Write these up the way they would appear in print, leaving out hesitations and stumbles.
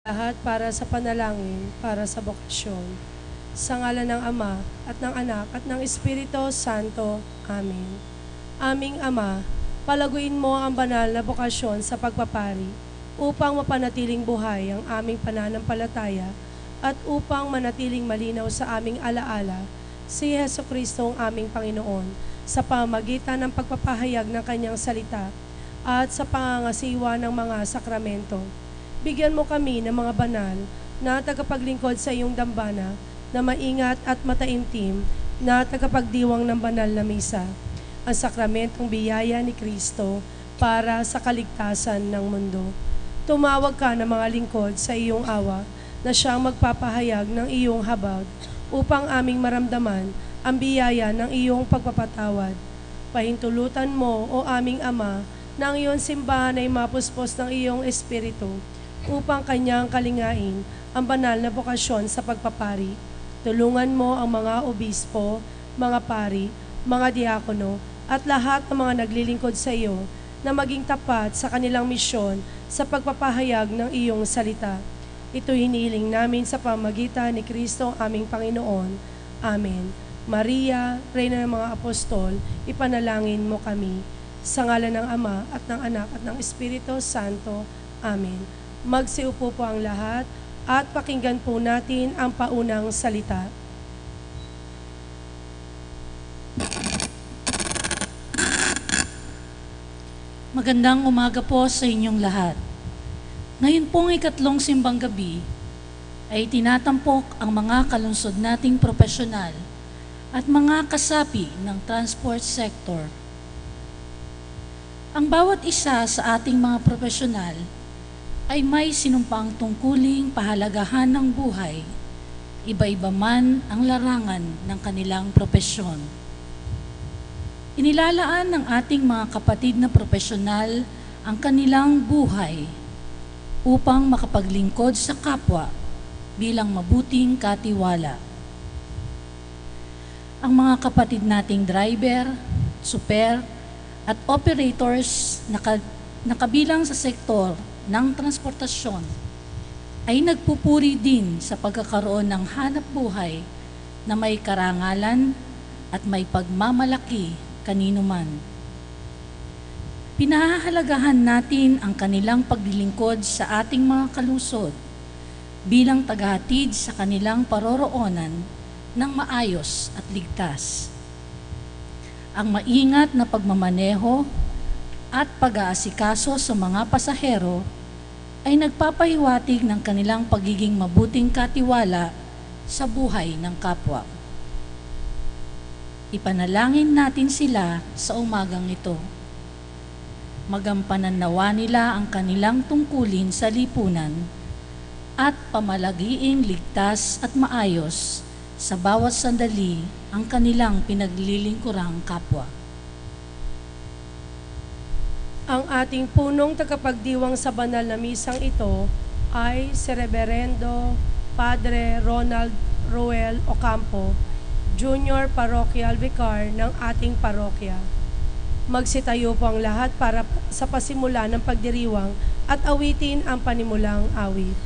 Lahat para sa panalangin, para sa bokasyon. Sa ngalan ng Ama, at ng Anak, at ng Espiritu Santo. Amen. Aming Ama, palaguin mo ang banal na bokasyon sa pagpapari upang mapanatiling buhay ang aming pananampalataya at upang manatiling malinaw sa aming alaala si Jesucristo ang aming Panginoon sa pamamagitan ng pagpapahayag ng Kanyang salita at sa pangangasiwa ng mga sakramento. Bigyan mo kami ng mga banal na tagapaglingkod sa iyong dambana na maingat at mataimtim na tagapagdiwang ng banal na misa, ang sakramentong biyaya ni Kristo para sa kaligtasan ng mundo. Tumawag ka ng mga lingkod sa iyong awa na siyang magpapahayag ng iyong habag upang aming maramdaman ang biyaya ng iyong pagpapatawad. Pahintulutan mo, O aming Ama, na ang iyong simbahan ay mapuspos ng iyong espiritu upang kanyang kalingain ang banal na bokasyon sa pagpapari. Tulungan mo ang mga obispo, mga pari, mga diakono, at lahat ng mga naglilingkod sa iyo na maging tapat sa kanilang misyon sa pagpapahayag ng iyong salita. Ito hinihiling namin sa pamamagitan ni Kristo aming Panginoon. Amen. Maria, Reyna ng mga Apostol, ipanalangin mo kami. Sa ngalan ng Ama at ng Anak at ng Espiritu Santo. Amen. Magsiupo po ang lahat at pakinggan po natin ang paunang salita. Magandang umaga po sa inyong lahat. Ngayon pong ikatlong simbang gabi ay tinatampok ang mga kalunsod nating profesional at mga kasapi ng transport sector. Ang bawat isa sa ating mga profesional ay may sinumpang tungkuling pahalagahan ng buhay, iba-iba man ang larangan ng kanilang propesyon. Inilalaan ng ating mga kapatid na profesional ang kanilang buhay upang makapaglingkod sa kapwa bilang mabuting katiwala. Ang mga kapatid nating driver, super, at operators na kabilang sa sektor ng transportasyon ay nagpupuri din sa pagkakaroon ng hanap buhay na may karangalan at may pagmamalaki kanino man. Pinahahalagahan natin ang kanilang paglilingkod sa ating mga kalusod bilang tagahatid sa kanilang paroroonan ng maayos at ligtas. Ang maingat na pagmamaneho at pag-aasikaso sa mga pasahero ay nagpapahiwatig ng kanilang pagiging mabuting katiwala sa buhay ng kapwa. Ipanalangin natin sila sa umagang ito. Magampanan nawa nila ang kanilang tungkulin sa lipunan at pamalagiing ligtas at maayos sa bawat sandali ang kanilang pinaglilingkurang kapwa. Ang ating punong tagapagdiwang sa banal na misang ito ay si Reverendo Padre Ronald Roel Ocampo, Junior Parochial Vicar ng ating parokya. Magsitayo po ang lahat para sa pasimula ng pagdiriwang at awitin ang panimulang awit.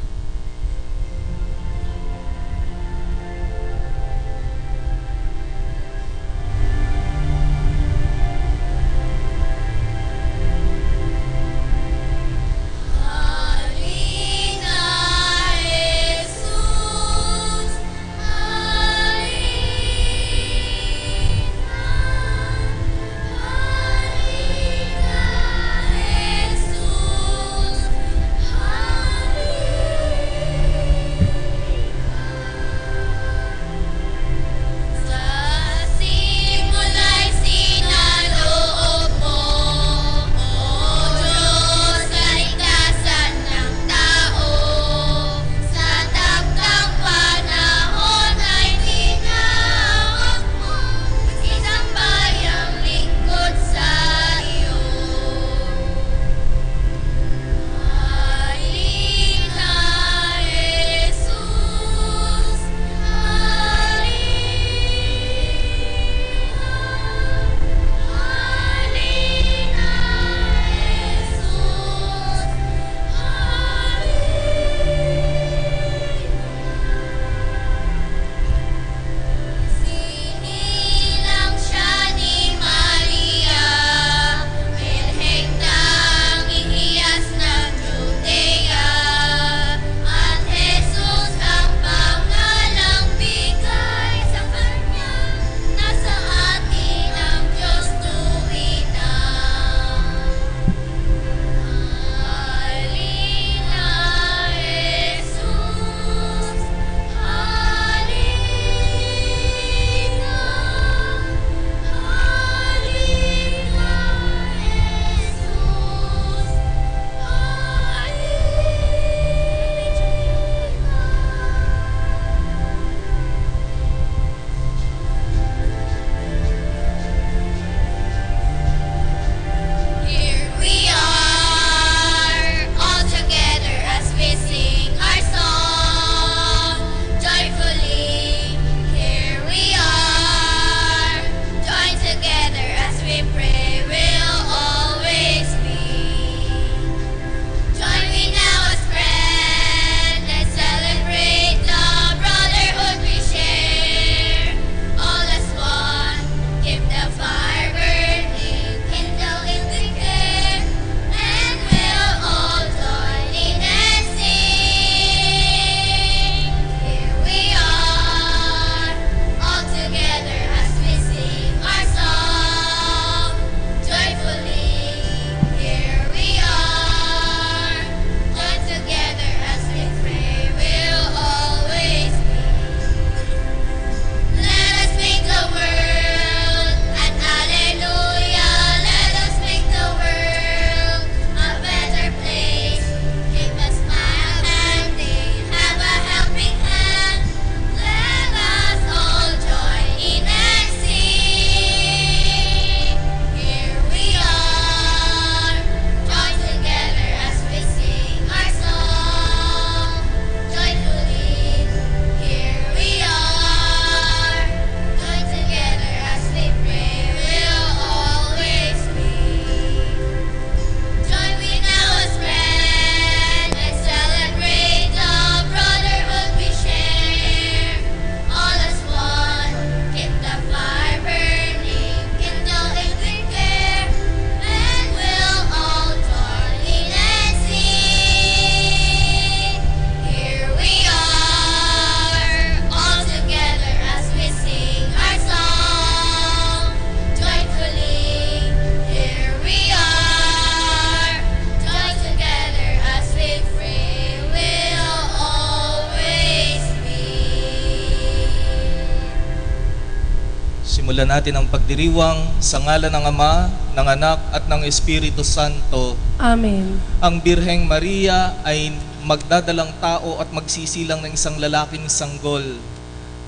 Simulan natin ang pagdiriwang sa ngalan ng Ama, ng Anak at ng Espiritu Santo. Amen. Ang Birheng Maria ay magdadalang tao at magsisilang ng isang lalaking sanggol.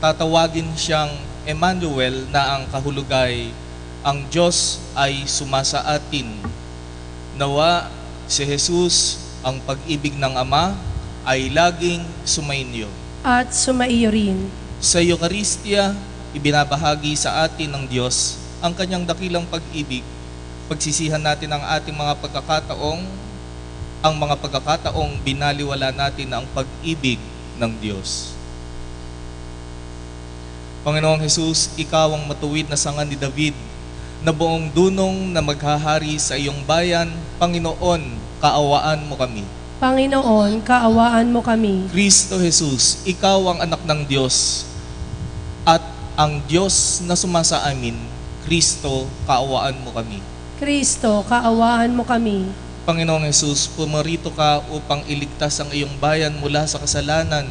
Tatawagin siyang Emmanuel na ang kahulugay. Ang Diyos ay sumasa atin. Nawa si Jesus, ang pag-ibig ng Ama, ay laging sumainyo. At sumaiyo rin. Sa Eucharistia, ibinabahagi sa atin ng Diyos ang kanyang dakilang pag-ibig. Pagsisihan natin ang ating mga pagkakataong binaliwala natin ang pag-ibig ng Diyos. Panginoong Jesus, Ikaw ang matuwid na sanga ni David, na buong dunong na maghahari sa iyong bayan. Panginoon, kaawaan mo kami. Panginoon, kaawaan mo kami. Kristo Jesus, Ikaw ang anak ng Diyos at ang Diyos na sumasa amin. Kristo, kaawaan mo kami. Kristo, kaawaan mo kami. Panginoong Jesus, pumarito ka upang iligtas ang iyong bayan mula sa kasalanan.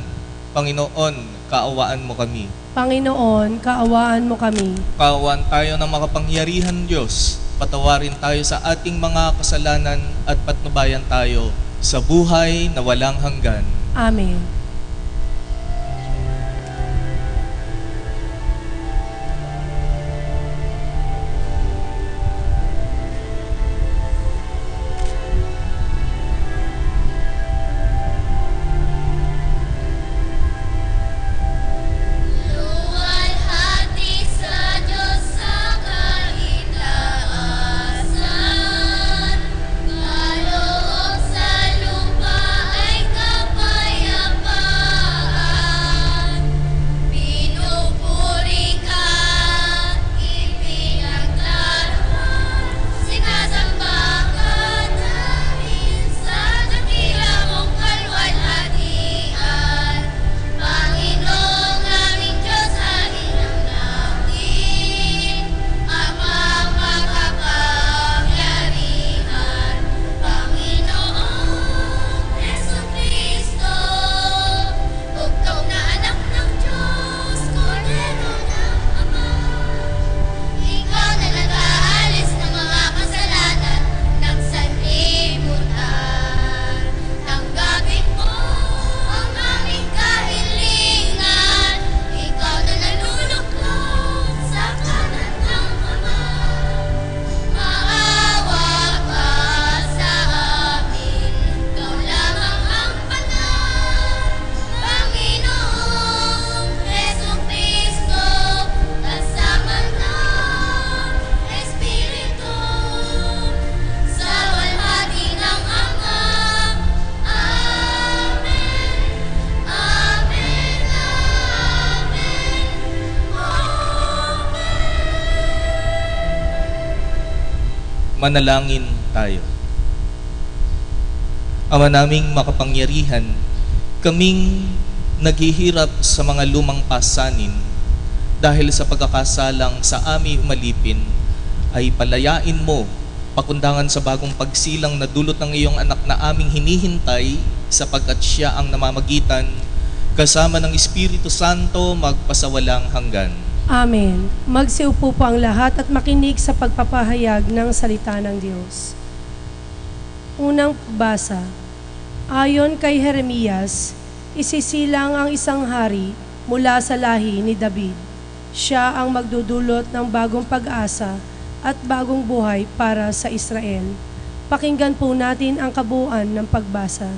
Panginoon, kaawaan mo kami. Panginoon, kaawaan mo kami. Kaawaan tayo ng makapangyarihan Diyos. Patawarin tayo sa ating mga kasalanan at patnubayan tayo sa buhay na walang hanggan. Amen. Luwalhati sa Diyos sa kahitaasan, kaloob sa lupa ay kapayapaan. Pinupuri ka, ipinaglaruan, sinasamba ka dahil sa dakila mong kalwalhatian. Panginoong aming Diyos, Hari ng langit, Amang makapangyarihan, Panginoong Jesucristo, bugtong na anak ng Diyos, Kordero ng Ama. Ikaw na nag-aalis ng mga kasalanan ng sanlibutan. Tanggapin mo ang aming kahilingan. Ikaw na naluluklok sa kanan ng Ama. Maawa ka sa amin. Ikaw lamang ang banal. Panginoong Jesucristo, kasama ng Espiritu, sa walhati ng Ama. Amen. Amen. Manalangin tayo. Ama naming makapangyarihan, kaming naghihirap sa mga lumang pasanin dahil sa pagkakasalang sa aming umalipin, ay palayain mo pakundangan sa bagong pagsilang na dulot ng iyong anak na aming hinihintay, sapagkat siya ang namamagitan kasama ng Espiritu Santo magpasawalang hanggan. Amen. Magsiupo po ang lahat at makinig sa pagpapahayag ng salita ng Diyos. Unang basa. Ayon kay Jeremias, isisilang ang isang hari mula sa lahi ni David. Siya ang magdudulot ng bagong pag-asa at bagong buhay para sa Israel. Pakinggan po natin ang kabuuan ng pagbasa.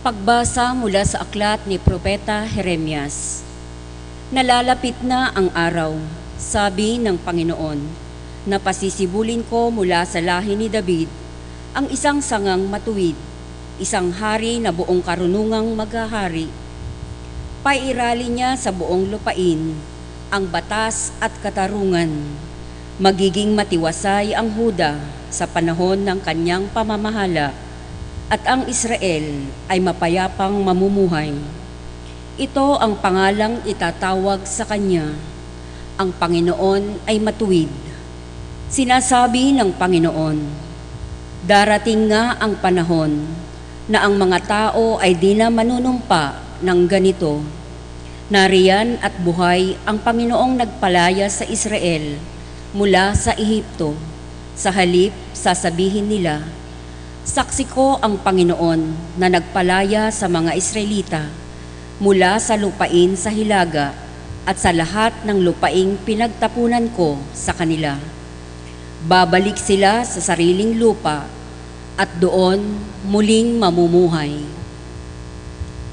Pagbasa mula sa aklat ni Propeta Jeremias. Nalalapit na ang araw, sabi ng Panginoon, na pasisibulin ko mula sa lahi ni David ang isang sangang matuwid, isang hari na buong karunungang maghahari. Pairali niya sa buong lupain ang batas at katarungan. Magiging matiwasay ang Huda sa panahon ng kanyang pamamahala, at ang Israel ay mapayapang mamumuhay. Ito ang pangalang itatawag sa kanya. Ang Panginoon ay matuwid. Sinasabi ng Panginoon, darating nga ang panahon na ang mga tao ay di na manunumpa ng ganito. Nariyan at buhay ang Panginoong nagpalaya sa Israel mula sa Ehipto. Sa halip, sasabihin nila, saksi ko ang Panginoon na nagpalaya sa mga Israelita mula sa lupain sa Hilaga at sa lahat ng lupaing pinagtapunan ko sa kanila. Babalik sila sa sariling lupa at doon muling mamumuhay.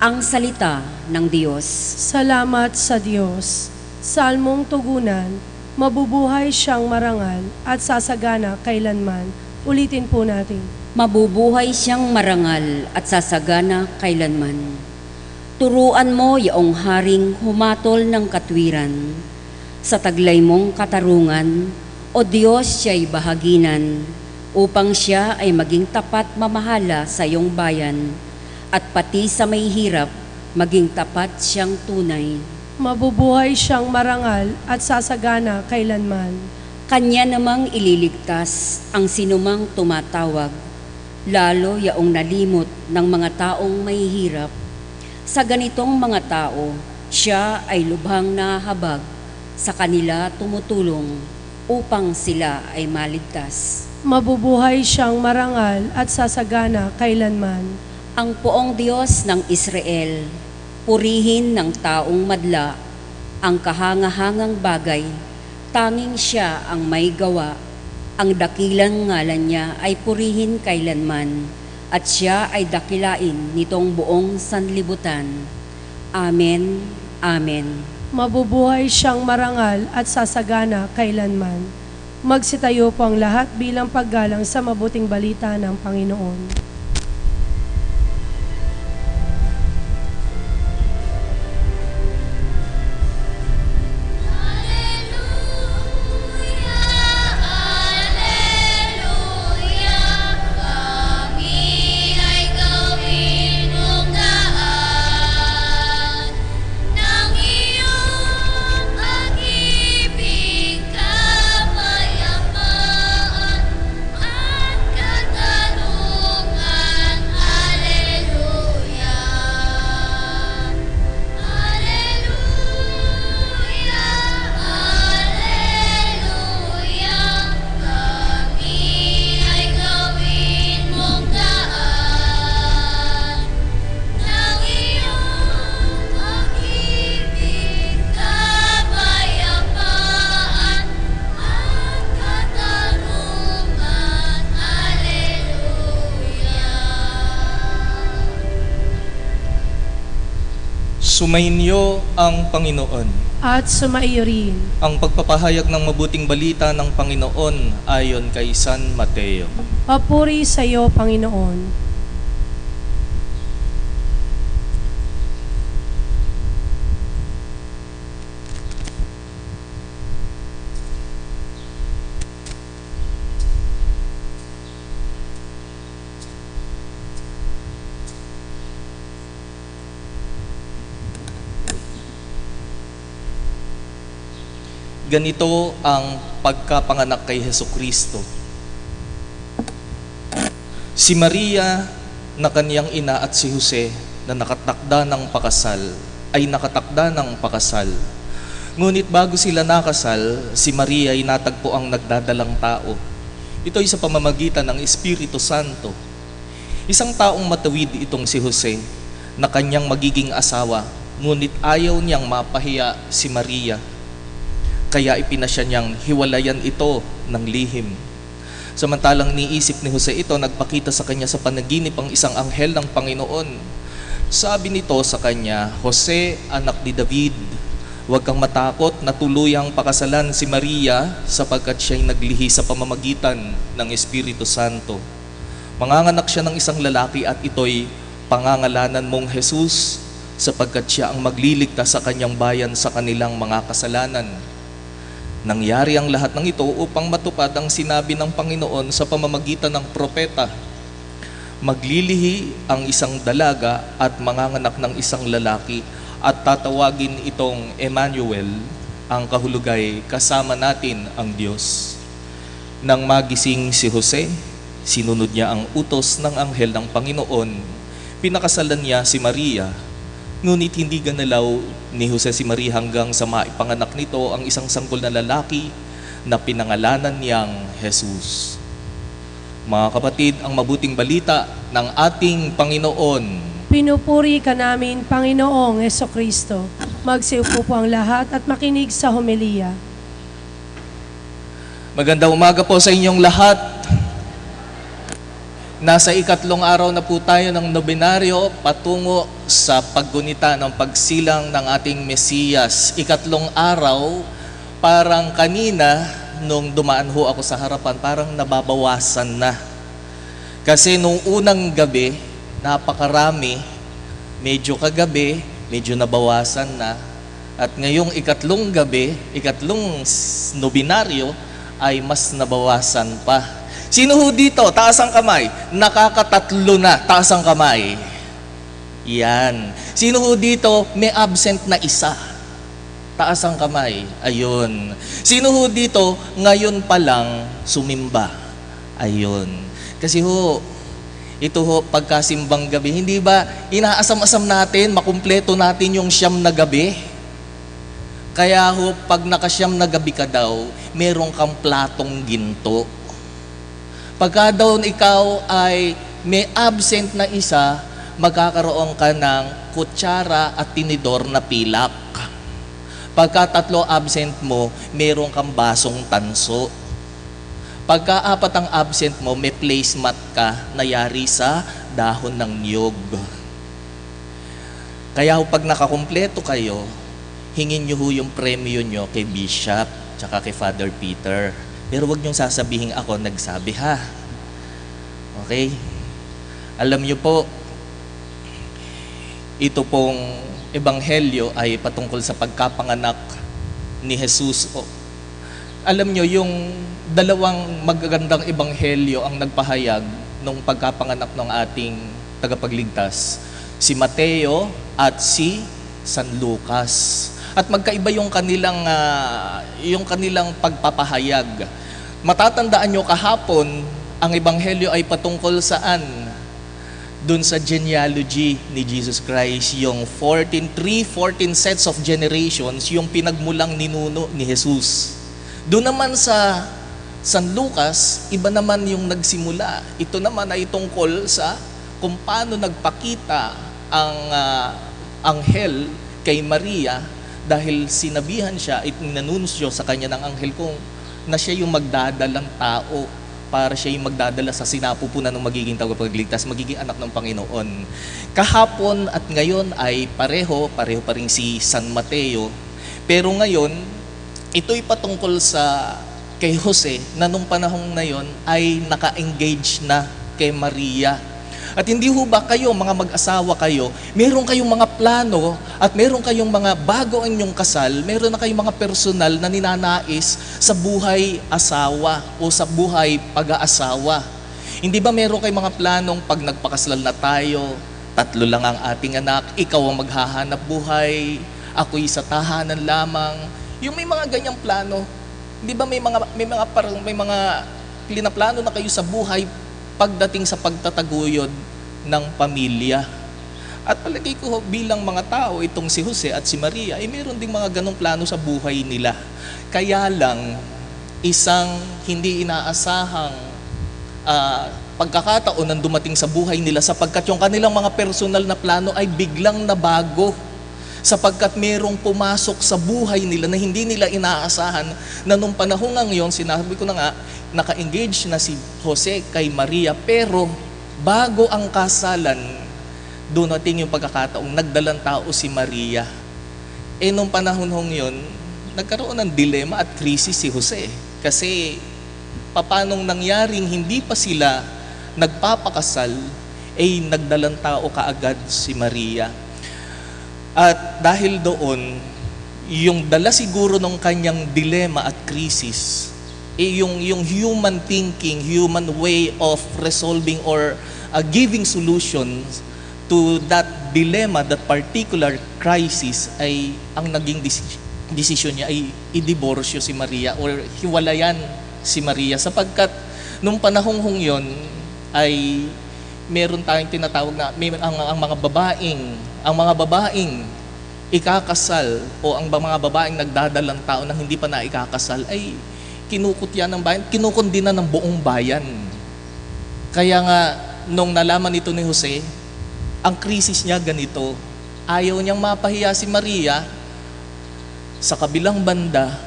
Ang salita ng Diyos. Salamat sa Diyos. Salmong tugunan, mabubuhay siyang marangal at sasagana kailanman. Ulitin po natin. Mabubuhay siyang marangal at sasagana kailanman. Turuan mo yaong haring humatol ng katwiran. Sa taglay mong katarungan, o Diyos siya'y bahaginan, upang siya ay maging tapat mamahala sa iyong bayan, at pati sa may hirap, maging tapat siyang tunay. Mabubuhay siyang marangal at sasagana kailanman. Kanya namang ililigtas ang sinumang tumatawag, lalo yaong nalimot ng mga taong may hirap. Sa ganitong mga tao, siya ay lubhang nahahabag, sa kanila tumutulong upang sila ay maligtas. Mabubuhay siyang marangal at sasagana kailanman. Ang poong Diyos ng Israel, purihin ng taong madla, ang kahangahangang bagay, tanging siya ang may gawa. Ang dakilang ngalan niya ay purihin kailanman, at siya ay dakilain nitong buong sanlibutan. Amen. Amen. Mabubuhay siyang marangal at sasagana kailanman. Magsitayo po ang lahat bilang paggalang sa mabuting balita ng Panginoon. Sumainyo ang Panginoon. At sumaiyo rin. Ang pagpapahayag ng mabuting balita ng Panginoon ayon kay San Mateo. Papuri sa iyo, Panginoon. Ganito ang pagkapanganak kay Hesukristo. Si Maria na kaniyang ina at si Jose na nakatakda ng pakasal. Ngunit bago sila nakasal, si Maria ay natagpo ang nagdadalang tao. Ito ay sa pamamagitan ng Espiritu Santo. Isang taong matuwid itong si Jose na kanyang magiging asawa, ngunit ayaw niyang mapahiya si Maria. Kaya ipinasya niyang hiwalayan ito ng lihim. Samantalang niisip ni Jose ito, nagpakita sa kanya sa panaginip ang isang anghel ng Panginoon. Sabi nito sa kanya, Jose, anak ni David, huwag kang matakot na tuluyang pakasalan si Maria sapagkat siya'y naglihi sa pamamagitan ng Espiritu Santo. Manganganak siya ng isang lalaki at ito'y pangangalanan mong Jesus sapagkat siya ang magliligtas sa kanyang bayan sa kanilang mga kasalanan. Nangyari ang lahat ng ito upang matupad ang sinabi ng Panginoon sa pamamagitan ng propeta. Maglilihi ang isang dalaga at manganganak ng isang lalaki at tatawagin itong Emmanuel, ang kahulugay kasama natin ang Diyos. Nang magising si Jose, sinunod niya ang utos ng anghel ng Panginoon. Pinakasalan niya si Maria. Ngunit hindi ganalaw ni Jose si Maria hanggang sa maipanganak nito ang isang sanggol na lalaki na pinangalanan niyang Jesus. Mga kapatid, ang mabuting balita ng ating Panginoon. Pinupuri ka namin, Panginoong Hesukristo. Magsiupo po ang lahat at makinig sa homilya. Magandang umaga po sa inyong lahat. Nasa ikatlong araw na po tayo ng nobinaryo patungo sa paggunita ng pagsilang ng ating Mesiyas. Ikatlong araw, parang kanina nung dumaan ho ako sa harapan, parang nababawasan na. Kasi nung unang gabi, napakarami, medyo kagabi, medyo nabawasan na. At ngayong ikatlong gabi, ikatlong nobinaryo, ay mas nabawasan pa. Sino ho dito? Taas ang kamay. Nakakatatlo na. Taas ang kamay. Yan. Sino ho dito? May absent na isa. Taas ang kamay. Ayun. Sino ho dito? Ngayon pa lang sumimba. Ayun. Kasi ho, ito ho, pagkasimbang gabi, hindi ba inaasam-asam natin, makumpleto natin yung siyam na gabi? Kaya ho, pag nakasyam na gabi ka daw, meron kang platong ginto. Pagka daw ikaw ay may absent na isa, magkakaroon ka ng kutsara at tinidor na pilak. Pagka tatlo absent mo, meron kang basong tanso. Pagka apat ang absent mo, may placemat ka na yari sa dahon ng niyog. Kaya pag nakakumpleto kayo, hingin nyo ho yung premyo nyo kay Bishop tsaka kay Father Peter. Pero wag nyong sasabihin ako nagsabi ha. Okay? Alam nyo po, ito pong ebanghelyo ay patungkol sa pagkapanganak ni Jesus. Alam nyo, yung dalawang magagandang ebanghelyo ang nagpahayag nung pagkapanganak ng ating tagapagligtas. Si Mateo at si San Lucas. At magkaiba yung kanilang pagpapahayag. Matatandaan nyo kahapon, ang ebanghelyo ay patungkol saan? Doon sa genealogy ni Jesus Christ, yung 14 sets of generations, yung pinagmulang ninuno ni Jesus. Doon naman sa San Lucas, iba naman yung nagsimula. Ito naman ay tungkol sa kung paano nagpakita ang anghel kay Maria dahil sinabihan siya, inanunsyo sa kanya ng anghel kung na siya yung magdadalang tao para siya yung magdadala sa sinapupunan ng magiging tagapagligtas, magiging anak ng Panginoon. Kahapon at ngayon ay pareho pa rin si San Mateo. Pero ngayon, ito'y patungkol sa kay Jose na nung panahon na yon ay naka-engage na kay Maria. At hindi ho ba kayo, mga mag-asawa kayo, meron kayong mga plano at meron kayong mga bago ang inyong kasal, meron na kayong mga personal na ninanais sa buhay asawa o sa buhay pag-aasawa. Hindi ba meron kayong mga planong pag nagpakasal na tayo, 3 lang ang ating anak, ikaw ang maghahanap buhay, ako'y sa tahanan lamang. Yung may mga ganyang plano, hindi ba may mga plano na kayo sa buhay pagdating sa pagtataguyod ng pamilya. At palagay ko bilang mga tao, itong si Jose at si Maria, ay meron ding mga ganong plano sa buhay nila. Kaya lang, isang hindi inaasahang pagkakataon ang dumating sa buhay nila sapagkat yung kanilang mga personal na plano ay biglang nabago. Sapagkat merong pumasok sa buhay nila na hindi nila inaasahan na nung panahon ngayon, sinabi ko na nga, naka-engage na si Jose kay Maria, pero bago ang kasalan, doon natin yung pagkakataong nagdalang tao si Maria. Nung panahon yun, nagkaroon ng dilema at krisis si Jose. Kasi papanong nangyaring hindi pa sila nagpapakasal, nagdalang tao kaagad si Maria. At dahil doon, yung dala siguro ng kanyang dilema at krisis, yung human thinking, human way of resolving or giving solutions to that dilemma, that particular crisis, ay ang naging desisyon niya ay i-diborsyo si Maria or hiwalayan si Maria sapagkat nung panahong yon ay meron tayong tinatawag na ang mga babaeng ikakasal o ang mga babaeng nagdadalang tao na hindi pa na ikakasal ay kinukutya ng bayan, kinukundina ng buong bayan. Kaya nga, nung nalaman ito ni Jose, ang krisis niya ganito. Ayaw niyang mapahiya si Maria. Sa kabilang banda,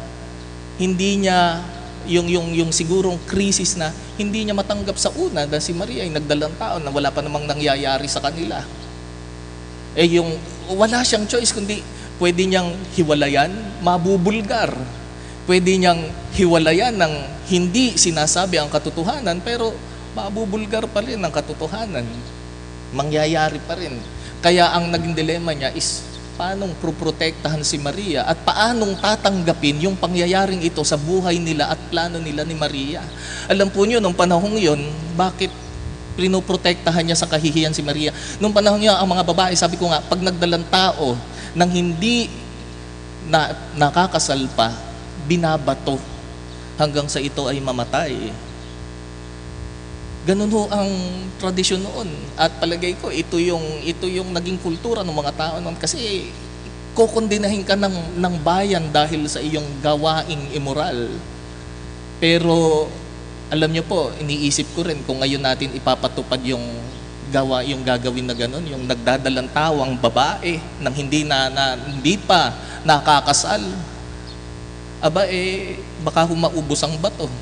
hindi niya, yung sigurong krisis na hindi niya matanggap sa una dahil si Maria ay nagdalang taon na wala pa namang nangyayari sa kanila. Wala siyang choice kundi pwede niyang hiwalayan, mabubulgar. Pwede niyang hiwalayan ng hindi sinasabi ang katotohanan, pero mabubulgar pa rin ang katotohanan. Mangyayari pa rin. Kaya ang naging dilema niya is paanong proprotektahan si Maria at paanong tatanggapin yung pangyayaring ito sa buhay nila at plano nila ni Maria. Alam po niyo, nung panahong yon, bakit pinoprotektahan niya sa kahihiyan si Maria? Nung panahon niya, ang mga babae, sabi ko nga, pag nagdalang tao nang hindi nakakasal pa, binabato hanggang sa ito ay mamatay. Ganun ho ang tradisyon noon. At palagay ko, ito yung naging kultura ng mga tao noon. Kasi kukondinahin ka ng bayan dahil sa iyong gawaing immoral. Pero alam niyo po, iniisip ko rin kung ngayon natin ipapatupad yung gagawin na ganun, yung nagdadalang tawang babae nang hindi pa nakakasal. Baka humaubos ang bato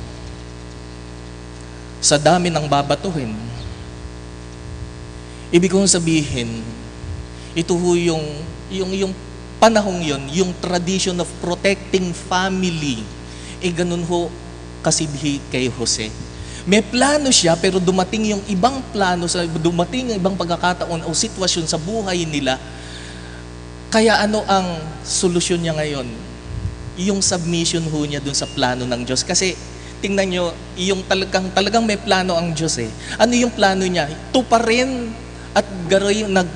sa dami ng babatuhin. Ibig kong sabihin, ito ho yung panahong yon, yung tradition of protecting family, ganun ho kasibhi kay Jose. May plano siya, pero dumating yung ibang plano, dumating yung ibang pagkakataon o sitwasyon sa buhay nila. Kaya ano ang solusyon niya ngayon? Yung submission ho niya dun sa plano ng Diyos. Kasi tingnan nyo, yung talagang may plano ang Diyos eh. Ano yung plano niya? Tuparin at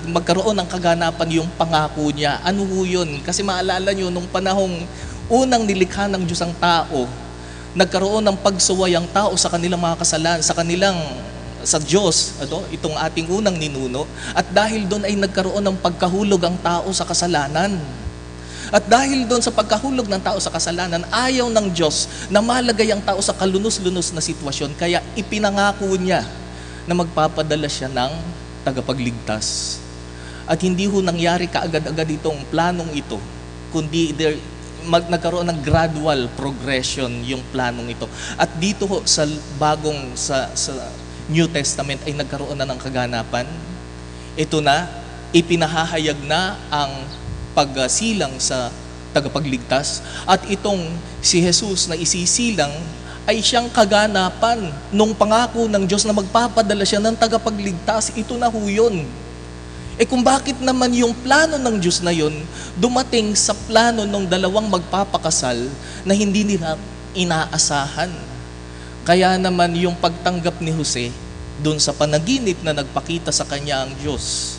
magkaroon ng kaganapan yung pangako niya. Ano ho yun? Kasi maalala nyo, nung panahong unang nilikha ng Diyos ang tao, nagkaroon ng pagsuway ang tao sa kanilang mga kasalanan, sa Diyos, itong ating unang ninuno. At dahil doon ay nagkaroon ng pagkahulog ang tao sa kasalanan. At dahil doon sa pagkahulog ng tao sa kasalanan, ayaw ng Diyos na malagay ang tao sa kalunos-lunos na sitwasyon. Kaya ipinangako niya na magpapadala siya ng tagapagligtas. At hindi ho nangyari kaagad-agad itong planong ito, kundi nagkaroon ng gradual progression yung planong ito. At dito ho sa New Testament ay nagkaroon na ng kaganapan. Ito na, ipinahahayag na ang pagsilang sa tagapagligtas. At itong si Jesus na isisilang ay siyang kaganapan nung pangako ng Diyos na magpapadala siya ng tagapagligtas. Ito na ho yun. Kung bakit naman yung plano ng Diyos na yun dumating sa plano ng dalawang magpapakasal na hindi nila inaasahan. Kaya naman yung pagtanggap ni Jose doon sa panaginip na nagpakita sa kanya ang Diyos.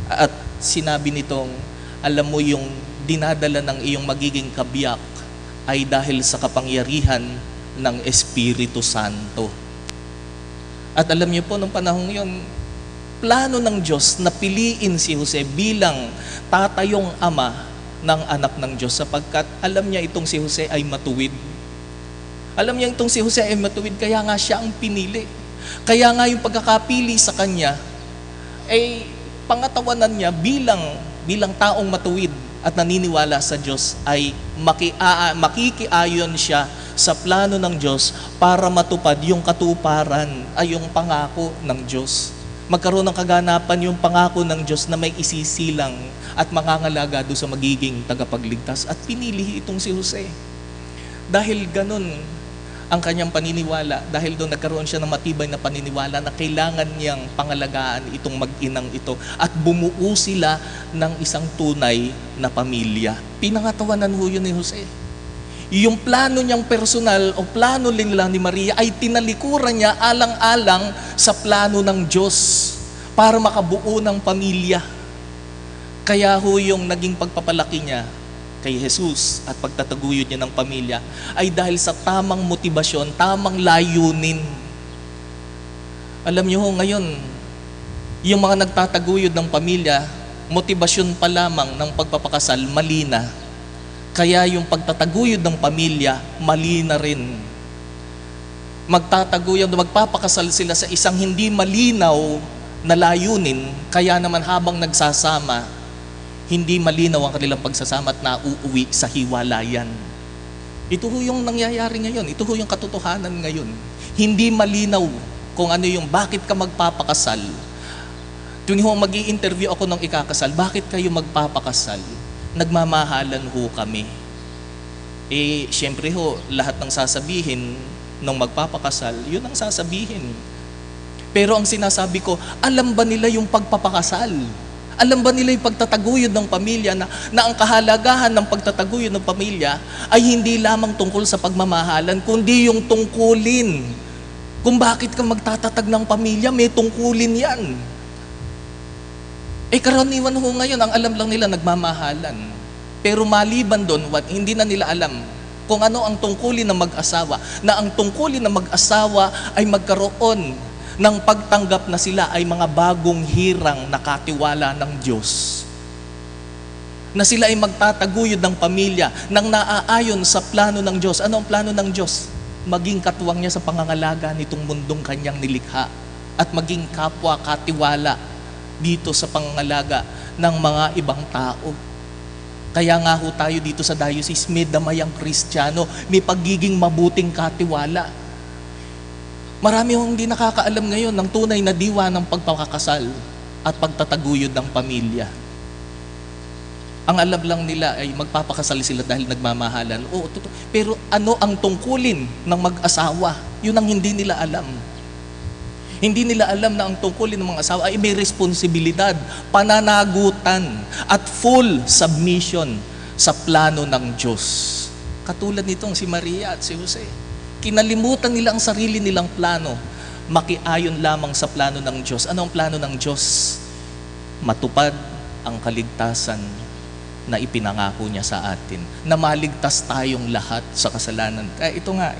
At sinabi nitong, alam mo yung dinadala ng iyong magiging kabiyak ay dahil sa kapangyarihan ng Espiritu Santo. At alam niyo po, nung panahong yun, plano ng Diyos na piliin si Jose bilang tatayong ama ng anak ng Diyos sapagkat alam niya itong si Jose ay matuwid. Alam niya itong si Jose ay matuwid, kaya nga siya ang pinili. Kaya nga yung pagkakapili sa kanya ay pangatawanan niya bilang taong matuwid at naniniwala sa Diyos ay makikiayon siya sa plano ng Diyos para matupad yung katuparan ay yung pangako ng Diyos. Magkaroon ng kaganapan yung pangako ng Diyos na may isisilang at mangangalaga doon sa magiging tagapagligtas. At pinili itong si Jose. Dahil ganun ang kanyang paniniwala, dahil doon nagkaroon siya ng matibay na paniniwala na kailangan niyang pangalagaan itong mag-inang ito at bumuo sila ng isang tunay na pamilya. Pinangatawanan ho yun ni Jose. Yung plano niyang personal o plano nila ni Maria ay tinalikuran niya alang-alang sa plano ng Diyos para makabuo ng pamilya. Kaya ho yung naging pagpapalaki niya kay Jesus at pagtataguyod niya ng pamilya ay dahil sa tamang motibasyon, tamang layunin. Alam niyo ho ngayon, yung mga nagtataguyod ng pamilya, motibasyon pa lamang ng pagpapakasal, mali na. Kaya yung pagtataguyod ng pamilya, mali na rin. Magtataguyod, magpapakasal sila sa isang hindi malinaw na layunin, kaya naman habang nagsasama, hindi malinaw ang kanilang pagsasama at nauuwi sa hiwalayan. Ito ho yung nangyayari ngayon, ito ho yung katotohanan ngayon. Hindi malinaw kung ano yung bakit ka magpapakasal. Tuwing ho mag-i-interview ako ng ikakasal, bakit kayo magpapakasal? Nagmamahalan ho kami. Siyempre ho, lahat ng sasabihin ng magpapakasal, yun ang sasabihin. Pero ang sinasabi ko, alam ba nila yung pagpapakasal? Alam ba nila yung pagtataguyod ng pamilya na ang kahalagahan ng pagtataguyod ng pamilya ay hindi lamang tungkol sa pagmamahalan, kundi yung tungkulin. Kung bakit ka magtatatag ng pamilya, may tungkulin yan. Karaniwan ho ngayon, ang alam lang nila nagmamahalan. Pero maliban doon, hindi na nila alam kung ano ang tungkulin ng mag-asawa. Na ang tungkulin ng mag-asawa ay magkaroon ng pagtanggap na sila ay mga bagong hirang nakatiwala ng Diyos. Na sila ay magtataguyod ng pamilya nang naaayon sa plano ng Diyos. Ano ang plano ng Diyos? Maging katuwang niya sa pangangalaga nitong mundong kanyang nilikha at maging kapwa katiwala dito sa pangangalaga ng mga ibang tao. Kaya nga ho tayo dito sa diocese, may damayang Kristiyano, may pagiging mabuting katiwala. Marami hong hindi nakakaalam ngayon ng tunay na diwa ng pagpapakasal at pagtataguyod ng pamilya. Ang alam lang nila ay magpapakasal sila dahil nagmamahalan. Oo, totoo. Pero ano ang tungkulin ng mag-asawa? Yun ang hindi nila alam. Hindi nila alam na ang tungkulin ng mga asawa ay may responsibilidad, pananagutan, at full submission sa plano ng Diyos. Katulad nitong si Maria at si Jose. Kinalimutan nila ang sarili nilang plano, makiayon lamang sa plano ng Diyos. Ano ang plano ng Diyos? Matupad ang kaligtasan na ipinangako niya sa atin, na maligtas tayong lahat sa kasalanan. Ito nga,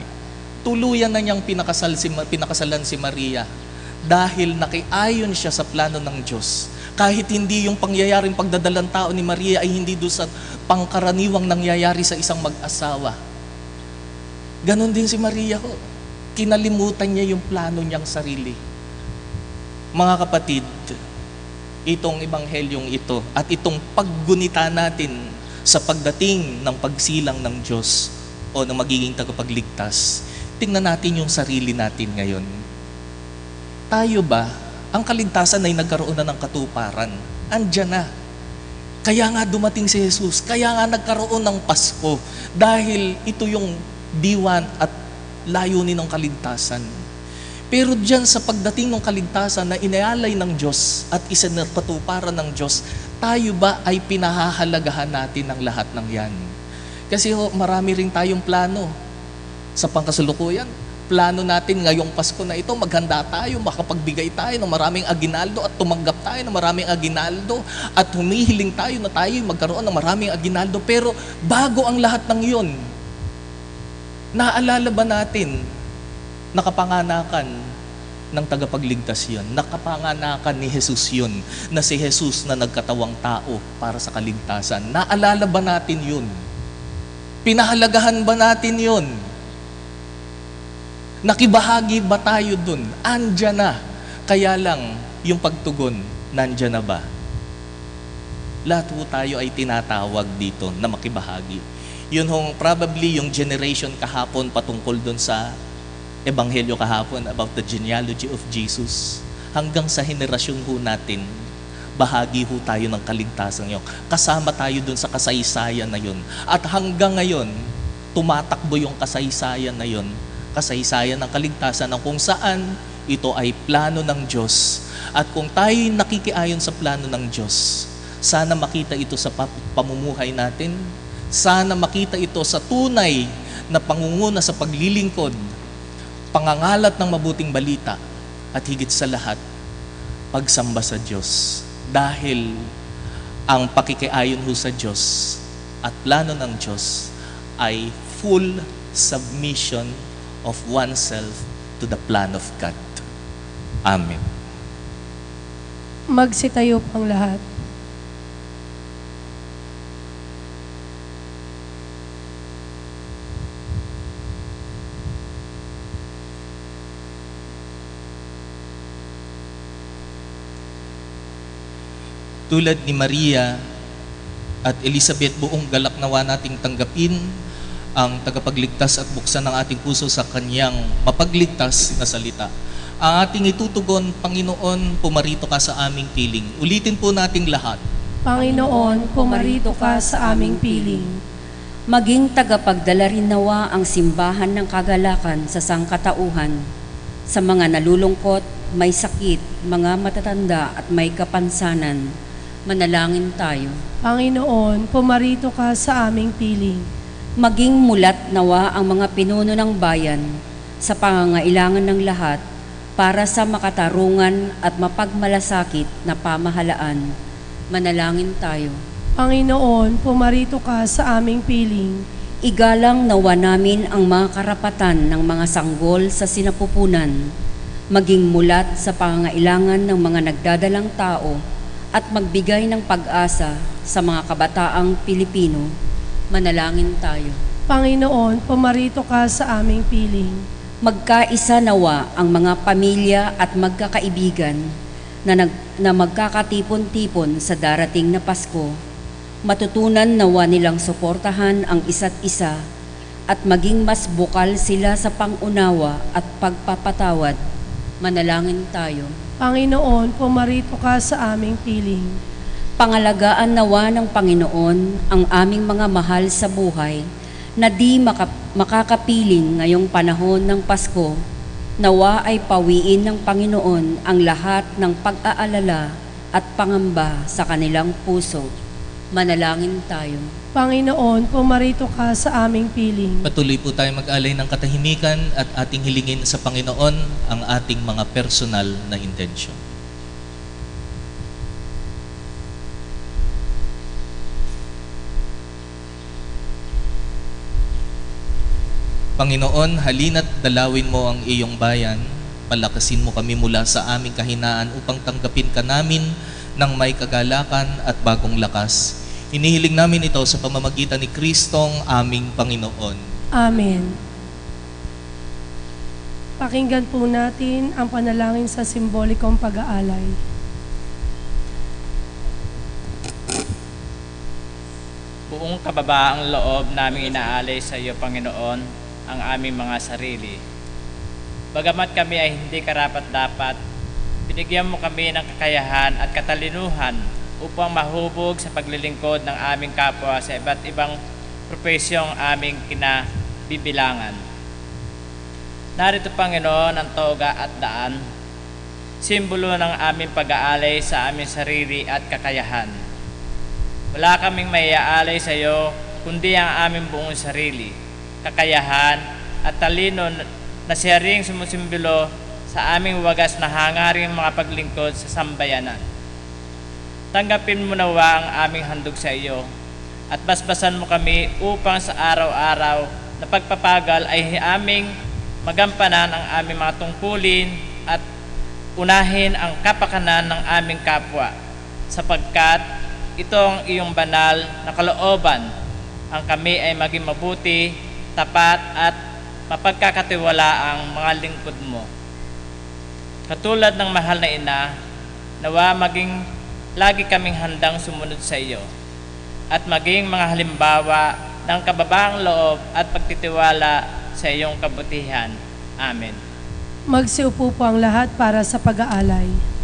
tuluyan na niyang pinakasalan si Maria dahil nakiayon siya sa plano ng Diyos. Kahit hindi yung pangyayaring pagdadalang tao ni Maria ay hindi doon sa pangkaraniwang nangyayari sa isang mag-asawa. Ganon din si Maria ho. Kinalimutan niya yung plano niyang sarili. Mga kapatid, itong ebanghelyong ito at itong paggunita natin sa pagdating ng pagsilang ng Diyos o ng magiging tagapagligtas, tingnan natin yung sarili natin ngayon. Tayo ba, ang kaligtasan ay nagkaroon na ng katuparan? Andyan na. Kaya nga dumating si Jesus, kaya nga nagkaroon ng Pasko, dahil ito yung diwan at layunin ng kaligtasan. Pero diyan sa pagdating ng kaligtasan na inaalay ng Diyos at isinagpatuparan ng Diyos, tayo ba ay pinahahalagahan natin ang lahat ng yan? Kasi marami rin tayong plano sa pangkasalukuyan. Plano natin ngayong Pasko na ito, maghanda tayo, makapagbigay tayo ng maraming aginaldo at tumanggap tayo ng maraming aginaldo at humihiling tayo na tayo magkaroon ng maraming aginaldo. Pero bago ang lahat ng yun, naalala ba natin nakapanganakan ng tagapagligtas yun? Nakapanganakan ni Jesus yun, na si Jesus na nagkatawang tao para sa kaligtasan. Naalala ba natin yun? Pinahalagahan ba natin yun? Nakibahagi ba tayo dun? Andyan na. Kaya lang, yung pagtugon, nandyan na ba? Lahat po tayo ay tinatawag dito na makibahagi. Yun hong probably yung generation kahapon patungkol dun sa Ebanghelyo kahapon about the genealogy of Jesus. Hanggang sa henerasyon ho natin, bahagi ho tayo ng kaligtasan yun. Kasama tayo dun sa kasaysayan na yun. At hanggang ngayon, tumatakbo yung kasaysayan na yun. Kasaysayan ng kaligtasan na kung saan ito ay plano ng Diyos. At kung tayo'y nakikiayon sa plano ng Diyos, sana makita ito sa pamumuhay natin. Sana makita ito sa tunay na pangunguna sa paglilingkod, pangangalat ng mabuting balita, at higit sa lahat, pagsamba sa Diyos. Dahil ang pakikiayon ho sa Diyos at plano ng Diyos ay full submission of oneself to the plan of God. Amen. Magsitayo pang lahat. tulad ni Maria at Elizabeth, buong galak nawa nating tanggapin ang tagapagligtas at buksan ng ating puso sa kanyang mapagligtas na salita. Ang ating itutugon, Panginoon, pumarito ka sa aming piling. Ulitin po nating lahat. Panginoon, pumarito ka sa aming piling. Maging tagapagdala rin nawa ang simbahan ng kagalakan sa sangkatauhan, sa mga nalulungkot, may sakit, mga matatanda at may kapansanan. Manalangin tayo. Panginoon, pumarito ka sa aming piling. Maging mulat nawa ang mga pinuno ng bayan sa pangangailangan ng lahat para sa makatarungan at mapagmalasakit na pamahalaan. Manalangin tayo. Panginoon, pumarito ka sa aming piling. Igalang nawa namin ang mga karapatan ng mga sanggol sa sinapupunan, maging mulat sa pangangailangan ng mga nagdadalang tao at magbigay ng pag-asa sa mga kabataang Pilipino. Manalangin tayo. Panginoon, pumarito ka sa aming piling. Magkaisa nawa ang mga pamilya at magkakaibigan na magkakatipon-tipon sa darating na Pasko. Matutunan nawa nilang suportahan ang isa't isa at maging mas bukal sila sa pangunawa at pagpapatawad. Manalangin tayo. Panginoon, pumarito ka sa aming piling. Pangalagaan nawa ng Panginoon ang aming mga mahal sa buhay na di makakapiling ngayong panahon ng Pasko. Nawa ay pawiin ng Panginoon ang lahat ng pag-aalala at pangamba sa kanilang puso. Manalangin tayo. Panginoon, pumarito ka sa aming piling. Patuloy po tayo mag-alay ng katahimikan at ating hilingin sa Panginoon ang ating mga personal na intensyon. Panginoon, halina't dalawin mo ang iyong bayan, palakasin mo kami mula sa aming kahinaan upang tanggapin ka namin ng may kagalakan at bagong lakas. Inihiling namin ito sa pamamagitan ni Kristong aming Panginoon. Amen. Pakinggan po natin ang panalangin sa simbolikong pag-aalay. Buong kababaang loob naming inaalay sa iyo, Panginoon, ang aming mga sarili. Bagamat kami ay hindi karapat-dapat, binigyan mo kami ng kakayahan at katalinuhan upang mahubog sa paglilingkod ng aming kapwa sa iba't ibang profesyong aming kinabibilangan. Narito, Panginoon, ang toga at daan, simbolo ng aming pag-aalay sa aming sarili at kakayahan. Wala kaming maiaalay sa iyo kundi ang aming buong sarili, kakayahan at talino na siya ring sumusimbolo sa aming wagas na hangaring mga paglingkod sa sambayanan. Tanggapin mo nawa ang aming handog sa iyo at basbasan mo kami upang sa araw-araw na pagpapagal ay aming magampanan ang aming mga tungkulin at unahin ang kapakanan ng aming kapwa, sapagkat ito ang iyong banal na kalooban, ang kami ay maging mabuti, tapat at mapagkakatiwalaang mga lingkod mo. Katulad ng mahal na ina, nawa maging lagi kaming handang sumunod sa iyo at maging mga halimbawa ng kababaang loob at pagtitiwala sa iyong kabutihan. Amen. Magsiupo po ang lahat para sa pag-aalay.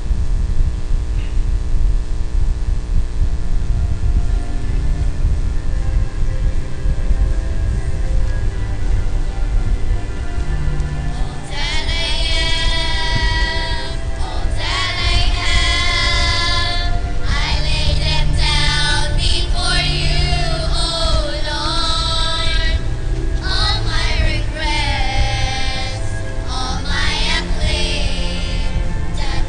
All my acclaim that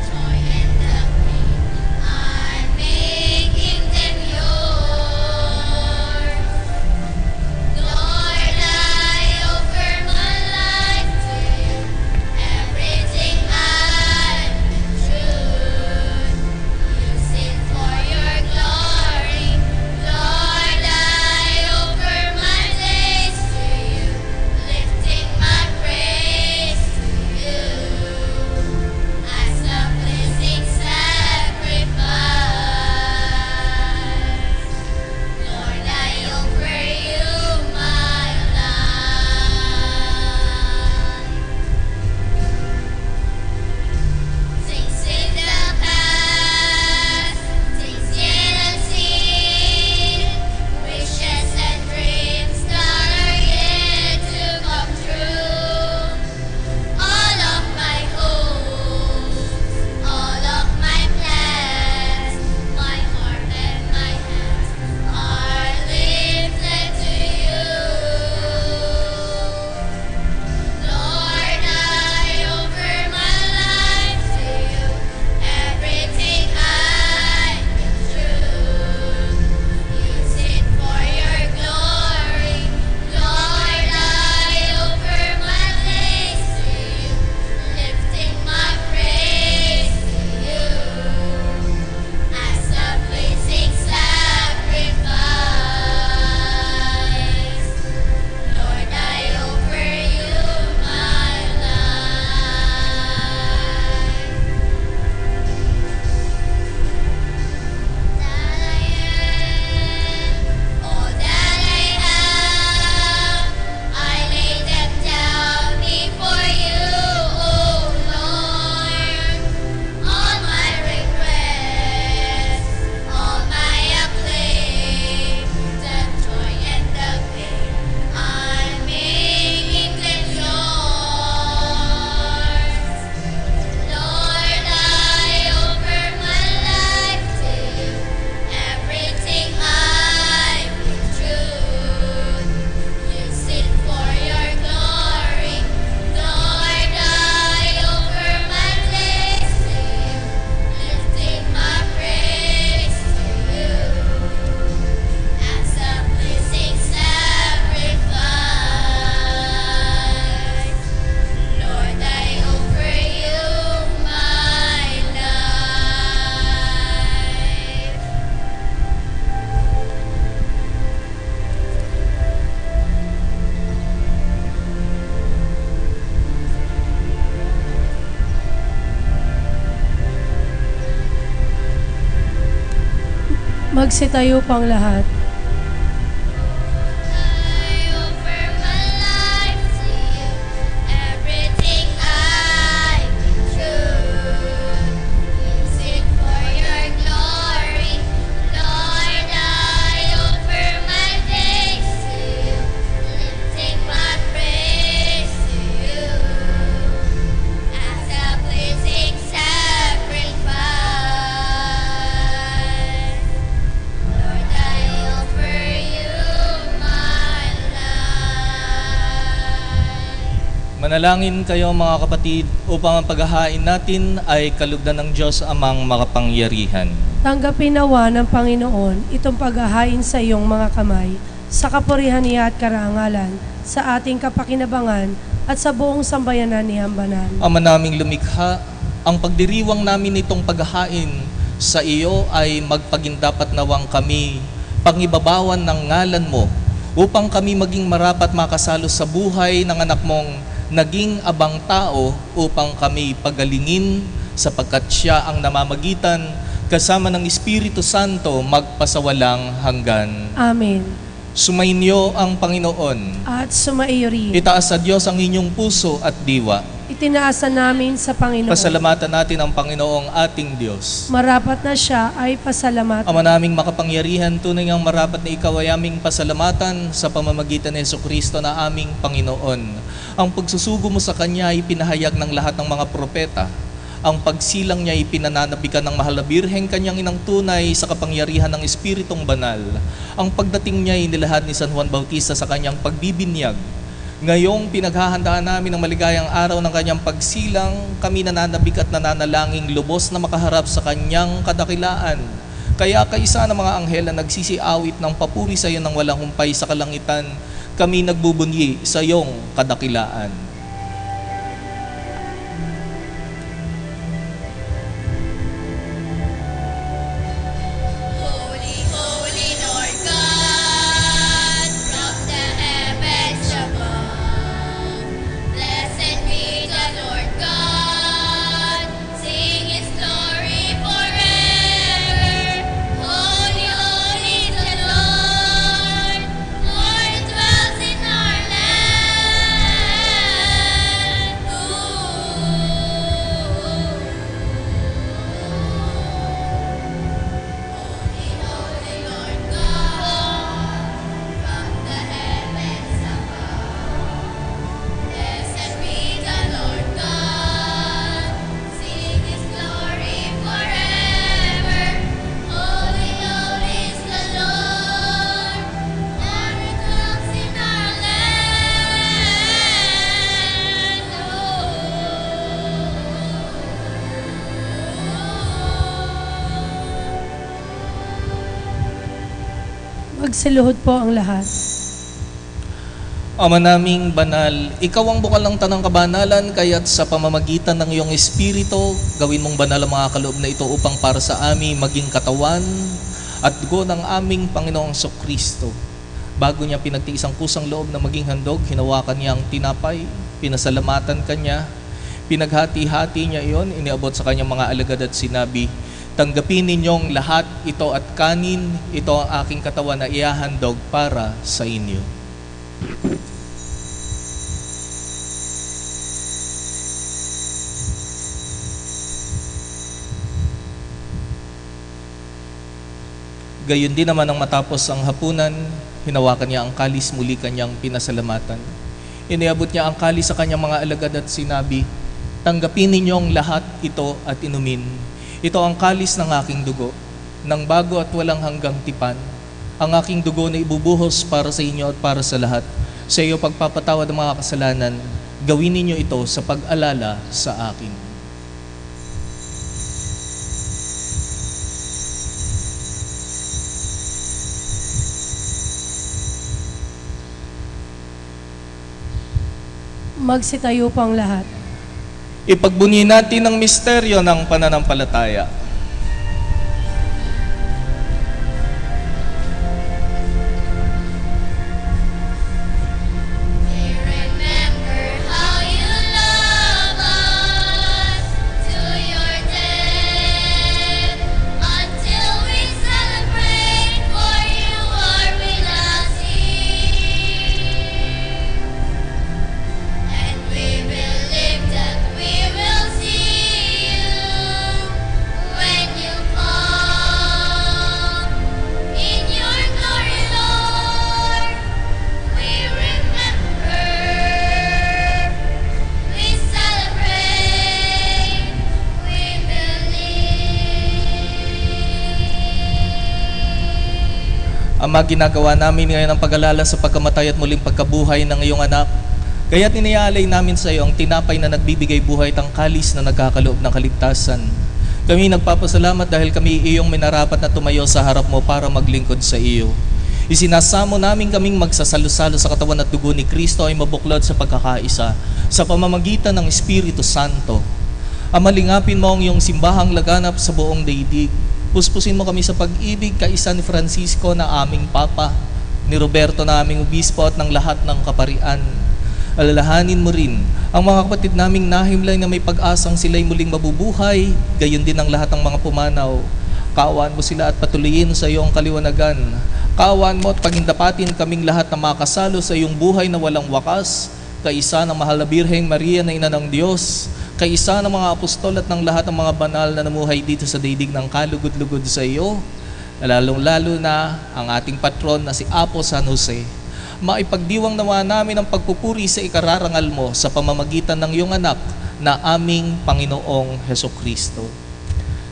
Magsitayo po ang lahat. I offer my life to you, everything I've been through. Use it for your glory, Lord. I offer my days to you, lifting my praise to you as a pleasing sacrifice. Lord, I offer you my life. Manalangin kayo mga kapatid upang ang paghahain natin ay kalugdan ng Diyos amang makapangyarihan. Tanggapin nawa ng Panginoon itong paghahain sa iyong mga kamay, sa kapurihan niya at karangalan, sa ating kapakinabangan at sa buong sambayanan ni Hambanan. Ama naming lumikha, ang pagdiriwang namin itong paghahain sa iyo ay magpagindapat nawang kami pangibabawan ng ngalan mo upang kami maging marapat makasalo sa buhay ng anak mong naging abang tao upang kami pagalingin sapagkat siya ang namamagitan kasama ng Espiritu Santo magpasawalang hanggan. Amen. Sumainyo ang Panginoon. At sumaiyo rin. Itaas sa Diyos ang inyong puso at diwa. Itinaasan namin sa Panginoon. Pasalamatan natin ang Panginoong ating Diyos. Marapat na siya ay pasalamatan. Ama naming makapangyarihan, tunay ngang marapat na ikaw ay aming pasalamatan sa pamamagitan ni Jesucristo na aming Panginoon. Ang pagsusugo mo sa Kanya ay pinahayag ng lahat ng mga propeta. Ang pagsilang niya ay pinananabikan ng mahal na Birheng Kanyang inang tunay sa kapangyarihan ng Espiritong Banal. Ang pagdating niya ay nilahad ni San Juan Bautista sa kanyang pagbibinyag. Ngayong pinaghahandaan namin ang maligayang araw ng kanyang pagsilang, kami nananabik at nananalangin lubos na makaharap sa kanyang kadakilaan. Kaya kaisa ng mga anghel na nagsisiawit ng papuri sa iyo ng walang humpay sa kalangitan, kami nagbubunyi sa iyong kadakilaan. Holy, holy Lord God, from the heavens above. Blessed be the Lord God, sing His glory forever. Holy, holy is the Lord, Lord dwells in our land. Holy, holy Lord God, from the heavens above. Blessed be the Lord God, sing His glory forever. Holy, holy is the Lord, Lord dwells in our land. Magsiluhod po ang lahat. Ama naming banal, ikaw ang bukal ng tanang kabanalan, kaya't sa pamamagitan ng iyong Espiritu, gawin mong banal ang mga kaloob na ito upang para sa amin maging katawan at dugo ng aming Panginoong Kristo. Bago niya pinagtiis ang kusang loob na maging handog, hinawakan niya ang tinapay, pinasalamatan kanya, pinaghati-hati niya iyon, iniabot sa kanyang mga alagad at sinabi, tanggapin ninyong lahat ito at kanin, ito ang aking katawan na ihahandog para sa inyo. Gayon din naman ang matapos ang hapunan, hinawakan niya ang kalis, muli kanyang pinasalamatan. Iniabot niya ang kalis sa kanyang mga alagad at sinabi, tanggapin ninyong lahat ito at inumin. Ito ang kalis ng aking dugo, ng bago at walang hanggang tipan. Ang aking dugo na ibubuhos para sa inyo at para sa lahat. Sa iyo pagpapatawad ng mga kasalanan, gawin ninyo ito sa pag-alala sa akin. Magsitayo po ang lahat. Ipagbunyi natin ang misteryo ng pananampalataya. We remember how you love us to your death until we celebrate Ama, ginagawa namin ngayon ang pag-alala sa pagkamatay at muling pagkabuhay ng iyong anak. Kaya't iniaalay namin sa iyo ang tinapay na nagbibigay buhay at ang kalis na nagkakaloob ng kaligtasan. Kami nagpapasalamat dahil kami iyong minarapat na tumayo sa harap mo para maglingkod sa iyo. Isinasamo namin kaming magsasalo-salo sa katawan at dugo ni Kristo ay mabuklod sa pagkakaisa sa pamamagitan ng Espiritu Santo. Ama, lingapin mo ang iyong simbahang laganap sa buong daigdig. Puspusin mo kami sa pag-ibig kaisa ni Francisco na aming Papa, ni Roberto na aming Obispo at ng lahat ng kaparian. Alalahanin mo rin ang mga kapatid naming nahimlay na may pag-asang sila'y muling mabubuhay, gayon din ang lahat ng mga pumanaw. Kaawaan mo sila at patuloyin sa iyong kaliwanagan. Kaawaan mo at pagindapatin kaming lahat na makasalo sa iyong buhay na walang wakas, kaisa ng mahal na Birheng Maria na Ina ng Diyos, kaisa ng mga apostol at ng lahat ng mga banal na namuhay dito sa daigdig ng kalugod-lugod sa iyo, lalong-lalo na ang ating patron na si Apo San Jose. Maipagdiwang nawa namin ang pagpupuri sa ikararangal mo sa pamamagitan ng iyong anak na aming Panginoong Hesukristo.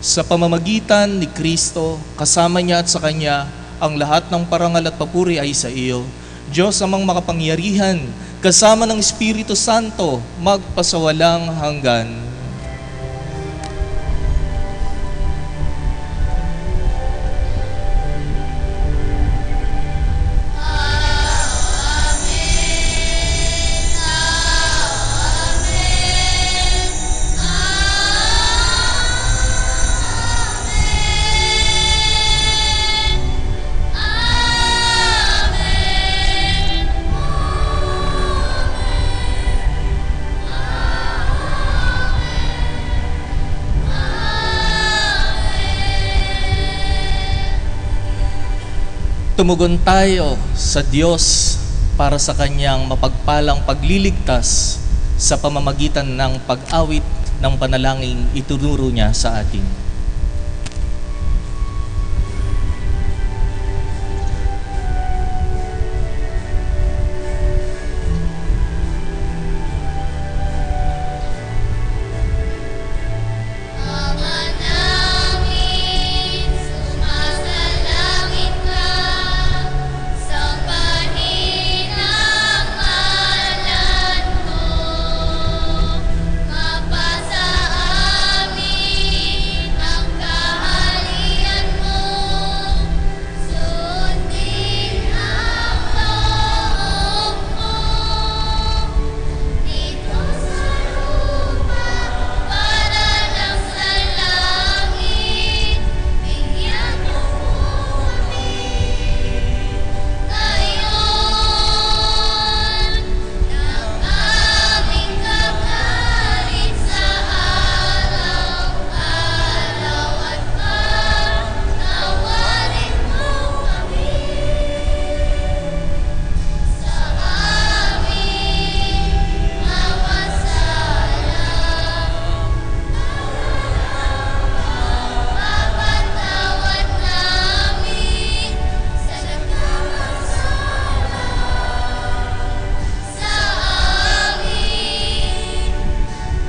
Sa pamamagitan ni Kristo, kasama niya at sa Kanya, ang lahat ng parangal at papuri ay sa iyo. Diyos amang makapangyarihan, kasama ng Espiritu Santo, magpasawalang hanggan. Tumugon tayo sa Diyos para sa Kanyang mapagpalang pagliligtas sa pamamagitan ng pag-awit ng panalangin itunuro niya sa atin. Ama namin, sumasalangit ka, sambahin ang ngalan mo. Mapasa amin ang kaharian mo, sundin ang loob mo. Dito sa lupa, para lang sa langit, bigyan mo kami ngayon ng aming kakanin sa araw-araw at pagtawarin mo kami sa aming mga sala. Mapatawad namin sa nagkakasala sa amin,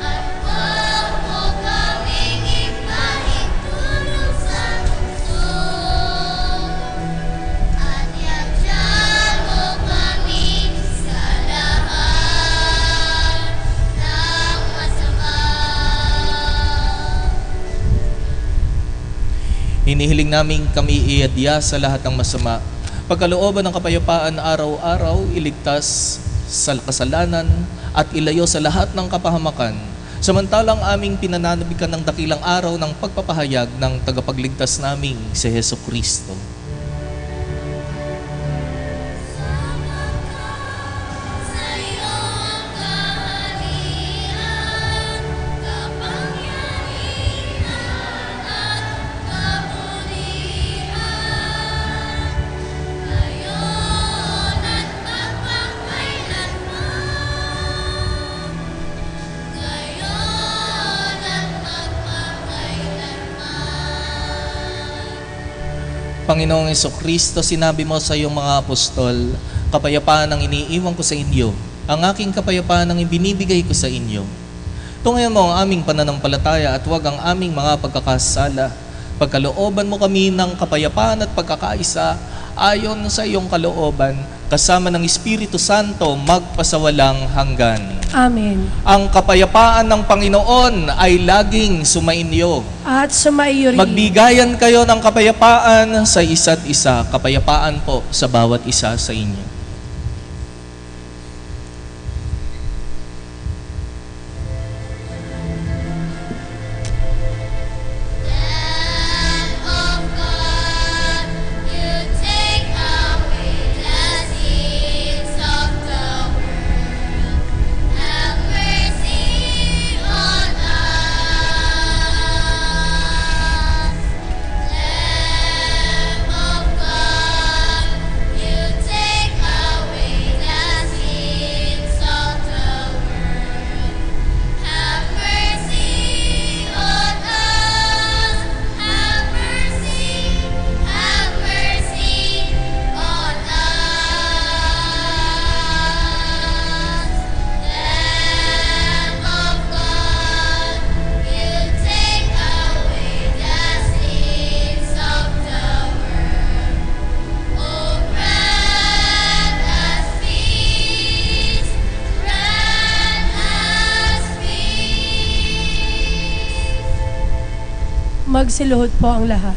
at huwag mo kaming ipahintulot sa tukso, at iadyan mo kami sa lahat ng masama. Hinihiling namin kami iadya sa lahat ng masama. Pagkalooban ng kapayapaan araw-araw, iligtas sa kasalanan at ilayo sa lahat ng kapahamakan. Samantalang aming pinananabikan ng dakilang araw ng pagpapahayag ng tagapagligtas naming si Hesukristo. Sa iyo ang kaharian, kapangyarihan at kabutihan, ngayon at magpakailanman. Ngayon at magpakailanman. Panginoong Hesukristo, sinabi mo sa iyong mga apostol, kapayapaan ang iniiwan ko sa inyo, ang aking kapayapaan ang ibinibigay ko sa inyo. Tungayan mo ang aming pananampalataya at huwag ang aming mga pagkakasala. Pagkalooban mo kami ng kapayapaan at pagkakaisa, ayon sa iyong kalooban, kasama ng Espiritu Santo, magpasawalang hanggan. Amen. Ang kapayapaan ng Panginoon ay laging sumainyo. At sumaiyo rin. Magbigayan kayo ng kapayapaan sa isa't isa. Kapayapaan po sa bawat isa sa inyo. Lamb of God, you take away the sins of the world. Have mercy on us. Lamb of God, you take away the sins of the world. Have mercy on us. Have mercy on us. Lamb of God, you take away the sins of the world. Oh, grant us peace. Grant us peace. Magsiluhod po ang lahat.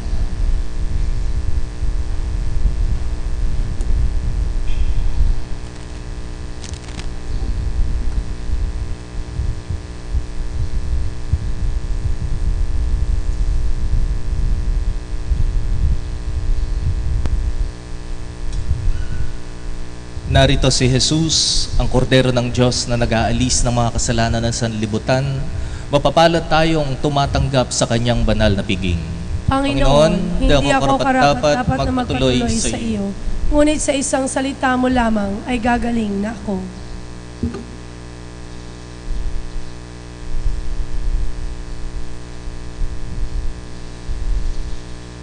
Narito si Jesus, ang kordero ng Diyos na nag-aalis ng mga kasalanan ng sanlibutan. Mapapalad tayong tumatanggap sa kanyang banal na piging. Panginoon, hindi ako karapat-dapat na magpatuloy magpatuloy sa iyo. Ngunit sa isang salita mo lamang ay gagaling na ako.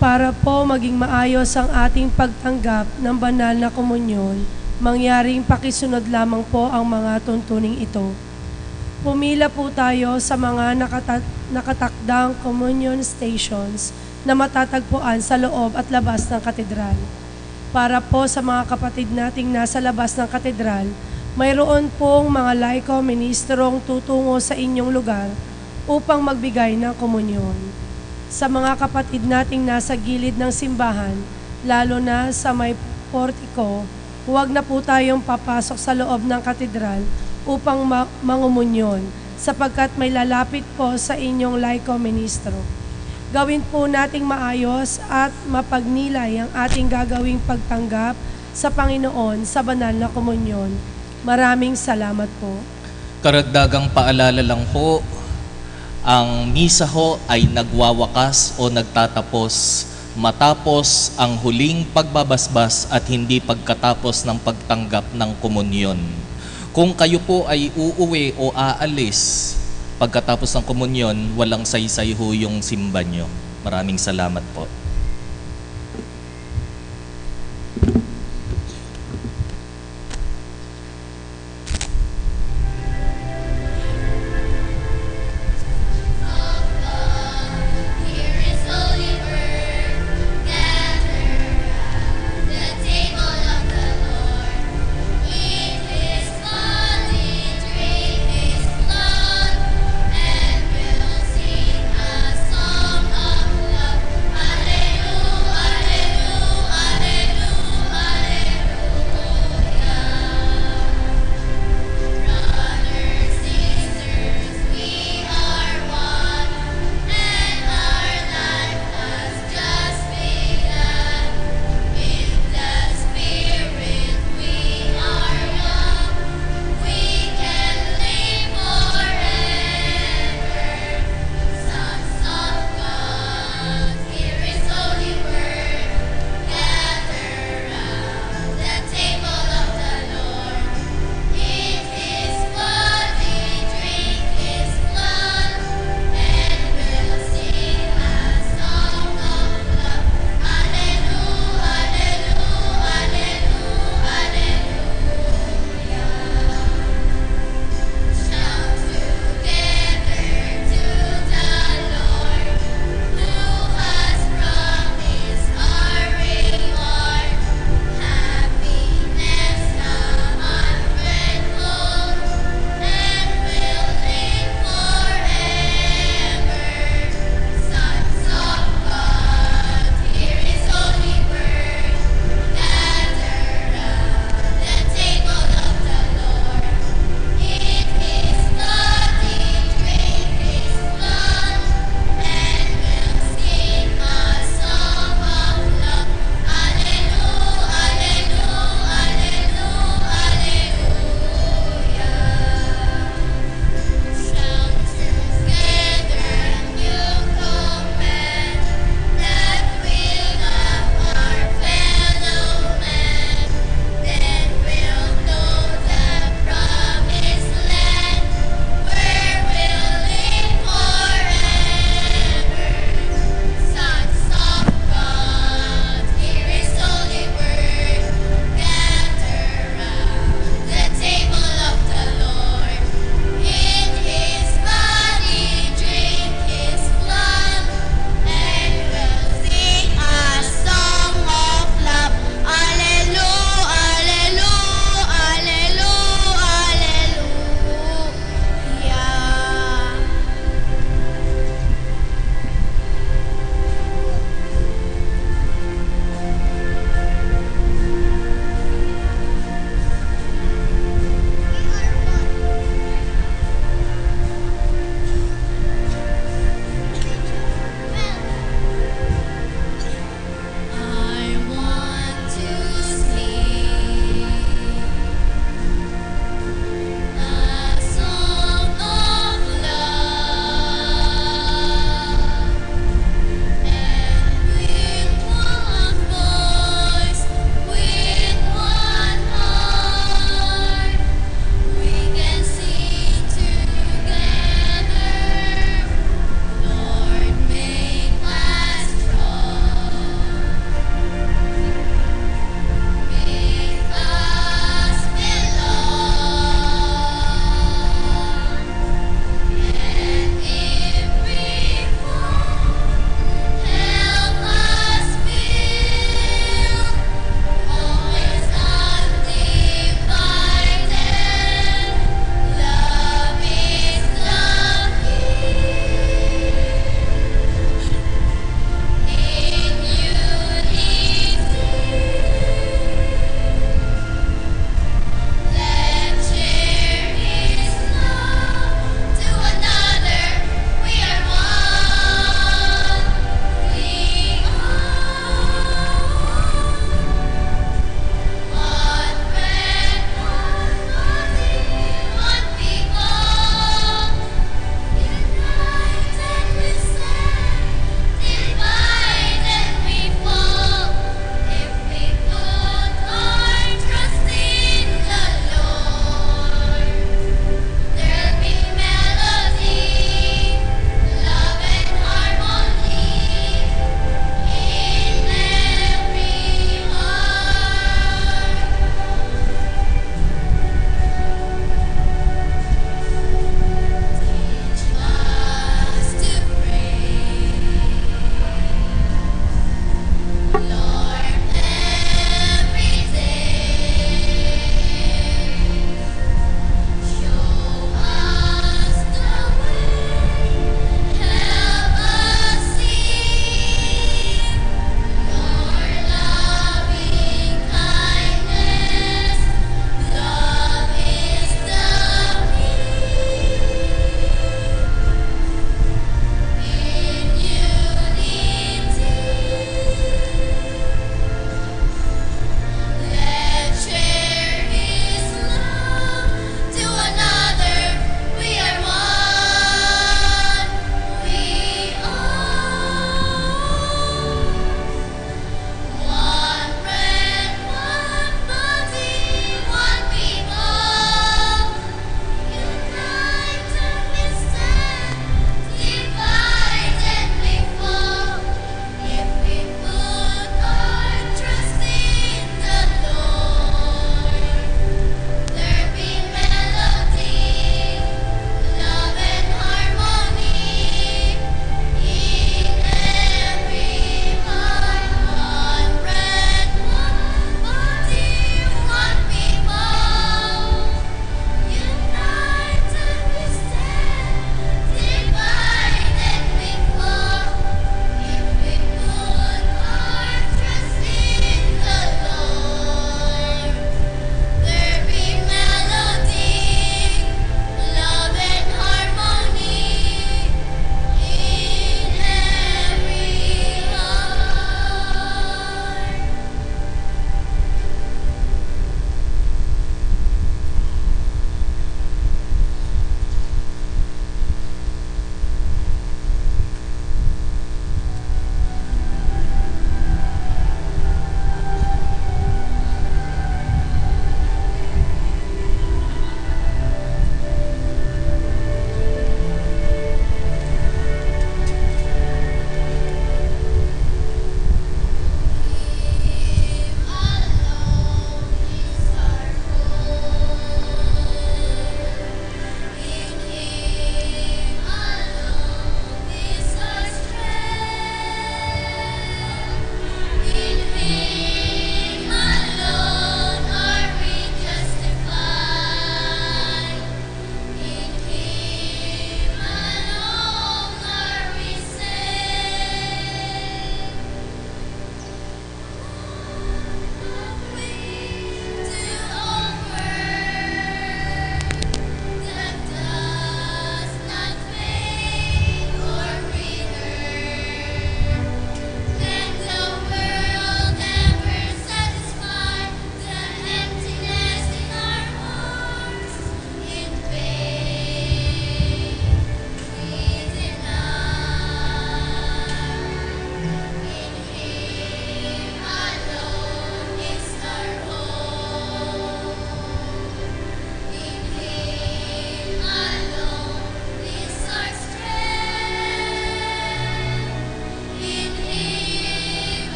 Para po maging maayos ang ating pagtanggap ng banal na komunyon, mangyaring pakisunod lamang po ang mga tuntuning ito. Pumila po tayo sa mga nakatakdang communion stations na matatagpuan sa loob at labas ng katedral. Para po sa mga kapatid nating nasa labas ng katedral, mayroon pong mga laiko ministrong tutungo sa inyong lugar upang magbigay ng komunyon. Sa mga kapatid nating nasa gilid ng simbahan, lalo na sa may portiko, huwag na po tayong papasok sa loob ng katedral upang mangumunyon sapagkat may lalapit po sa inyong laiko ministro. Gawin po nating maayos at mapagnilay ang ating gagawing pagtanggap sa Panginoon sa banal na komunyon. Maraming salamat po. Karagdagang paalala lang po, ang misa ho ay nagwawakas o nagtatapos matapos ang huling pagbabasbas at hindi pagkatapos ng pagtanggap ng komunyon. Kung kayo po ay uuwi o aalis pagkatapos ng komunyon, walang saysay ho yung simba nyo. Maraming salamat po. Here is holy word, gather at the table of the Lord. Eat His body, drink His blood, and we'll sing a song of love.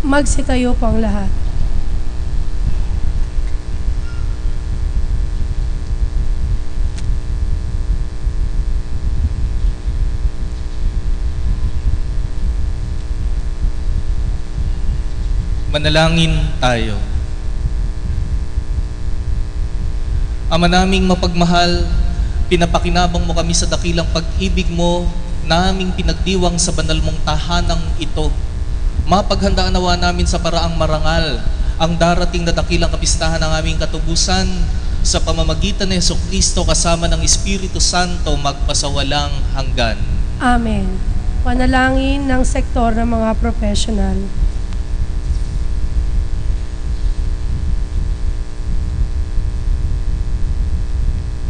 Magsitayo po ang lahat. Manalangin tayo. Ama naming mapagmahal, pinapakinabang mo kami sa dakilang pag-ibig mo naming pinagdiwang sa banal mong tahanang ito. Mapaghandaan nawa namin sa paraang marangal ang darating na dakilang kapistahan ng aming katubusan sa pamamagitan ni Jesucristo kasama ng Espiritu Santo magpasawalang hanggan. Amen. Panalangin ng sektor ng mga professional.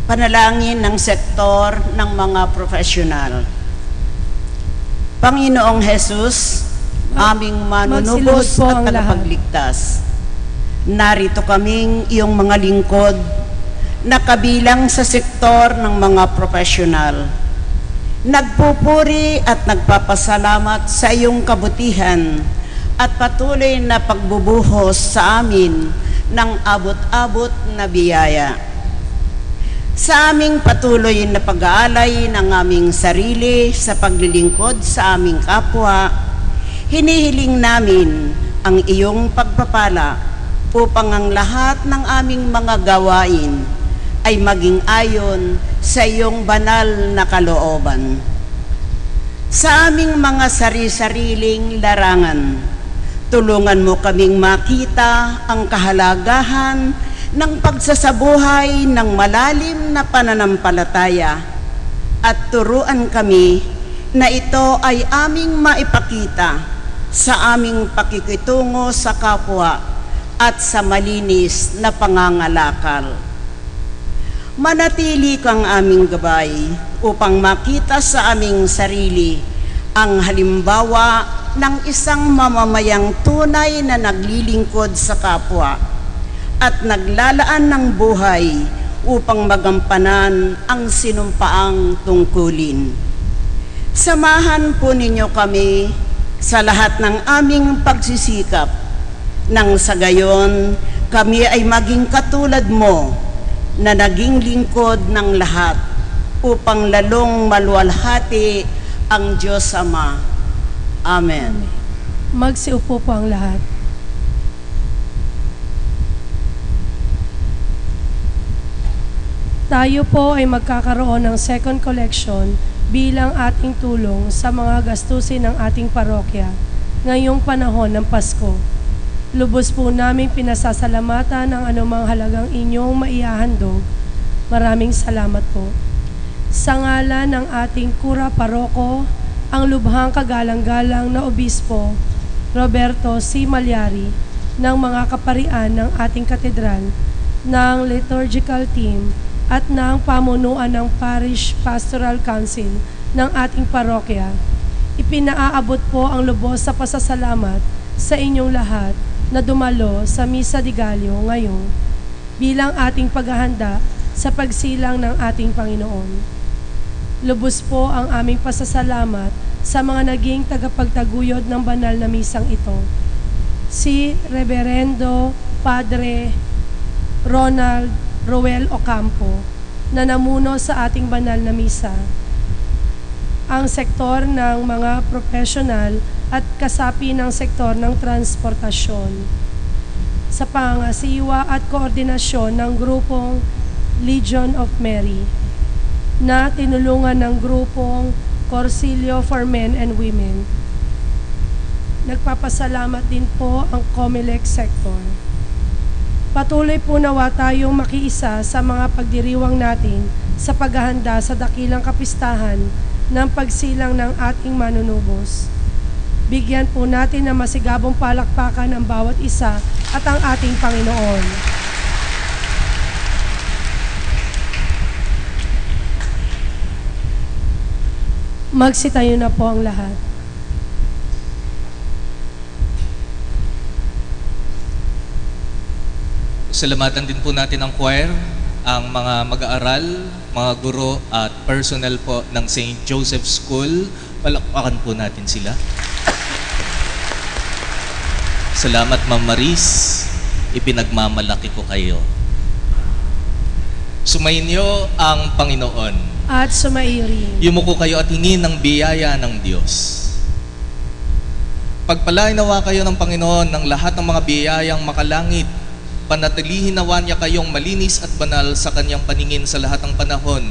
Panalangin ng sektor ng mga profesional. Panginoong Jesus, aming manunubos Magsilod po at ang lahat. tagapagligtas, narito kaming iyong mga lingkod na kabilang sa sektor ng mga profesional. Nagpupuri at nagpapasalamat sa iyong kabutihan at patuloy na pagbubuhos sa amin ng abot-abot na biyaya. Sa aming patuloy na pag-aalay ng aming sarili sa paglilingkod sa aming kapwa, hinihiling namin ang iyong pagpapala upang ang lahat ng aming mga gawain ay maging ayon sa iyong banal na kalooban. Sa aming mga sari-sariling larangan, tulungan mo kaming makita ang kahalagahan ng pagsasabuhay ng malalim na pananampalataya at turuan kami na ito ay aming maipakita sa aming pakikitungo sa kapwa at sa malinis na pangangalakal. Manatili kang aming gabay upang makita sa aming sarili ang halimbawa ng isang mamamayang tunay na naglilingkod sa kapwa at naglalaan ng buhay upang magampanan ang sinumpaang tungkulin. Samahan po ninyo kami sa lahat ng aming pagsisikap nang sa gayon kami ay maging katulad mo na naging lingkod ng lahat upang lalong maluwalhati ang Diyos Ama. Amen. Magsiupo po ang lahat. Tayo po ay magkakaroon ng second collection bilang ating tulong sa mga gastusin ng ating parokya ngayong panahon ng Pasko. Lubos po naming pinasasalamatan ang anumang halagang inyong maihahandog. Maraming salamat po. Sa ngalan ng ating Kura Paroko, ang lubhang kagalang-galang na Obispo Roberto C. Malyari ng mga kaparian ng ating katedral, ng liturgical team at ng pamunuan ng Parish Pastoral Council ng ating parokya, ipinaaabot po ang lubos sa pasasalamat sa inyong lahat na dumalo sa Misa de Gallo ngayon bilang ating paghahanda sa pagsilang ng ating Panginoon. Lubos po ang aming pasasalamat sa mga naging tagapagtaguyod ng banal na misang ito. Si Reverendo Padre Ronald Roel Ocampo na namuno sa ating banal na misa. Ang sektor ng mga profesional at kasapi ng sektor ng transportasyon. Sa pangasiwa at koordinasyon ng grupong Legion of Mary na tinulungan ng grupong Corsilio for Men and Women. Nagpapasalamat din po ang COMELEC sector. Patuloy po nawa tayong makiisa sa mga pagdiriwang natin sa paghahanda sa dakilang kapistahan ng pagsilang ng ating manunubos. Bigyan po natin ng masigabong palakpakan ang bawat isa at ang ating Panginoon. Magsitayo na po ang lahat. Salamatan din po natin ang choir, ang mga mag-aaral, mga guro at personnel po ng St. Joseph School. Palakpakan po natin sila. Salamat, Ma'am Maris. Ipinagmamalaki ko kayo. Sumainyo ang Panginoon. At sumairin. Yumuko kayo at hingin ng biyaya ng Diyos. Pagpalain nawa kayo ng Panginoon ng lahat ng mga biyayang makalangit. Panatilihin nawa niya kayong malinis at banal sa kanyang paningin sa lahat ng panahon.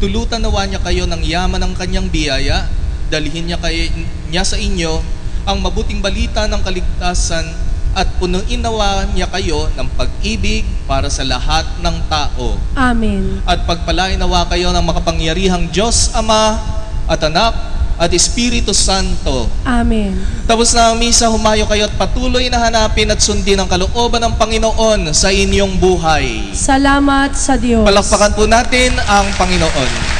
Tulutan nawa niya kayo ng yaman ng kanyang biyaya. Dalhin niya sa inyo ang mabuting balita ng kaligtasan at punuin nawa niya kayo ng pag-ibig para sa lahat ng tao. Amen. At pagpalain nawa kayo ng makapangyarihang Diyos Ama at Anak at Espiritu Santo. Amen. Tapos na ang misa, humayo kayo at patuloy na hanapin at sundin ang kalooban ng Panginoon sa inyong buhay. Salamat sa Diyos. Palakpakan po natin ang Panginoon.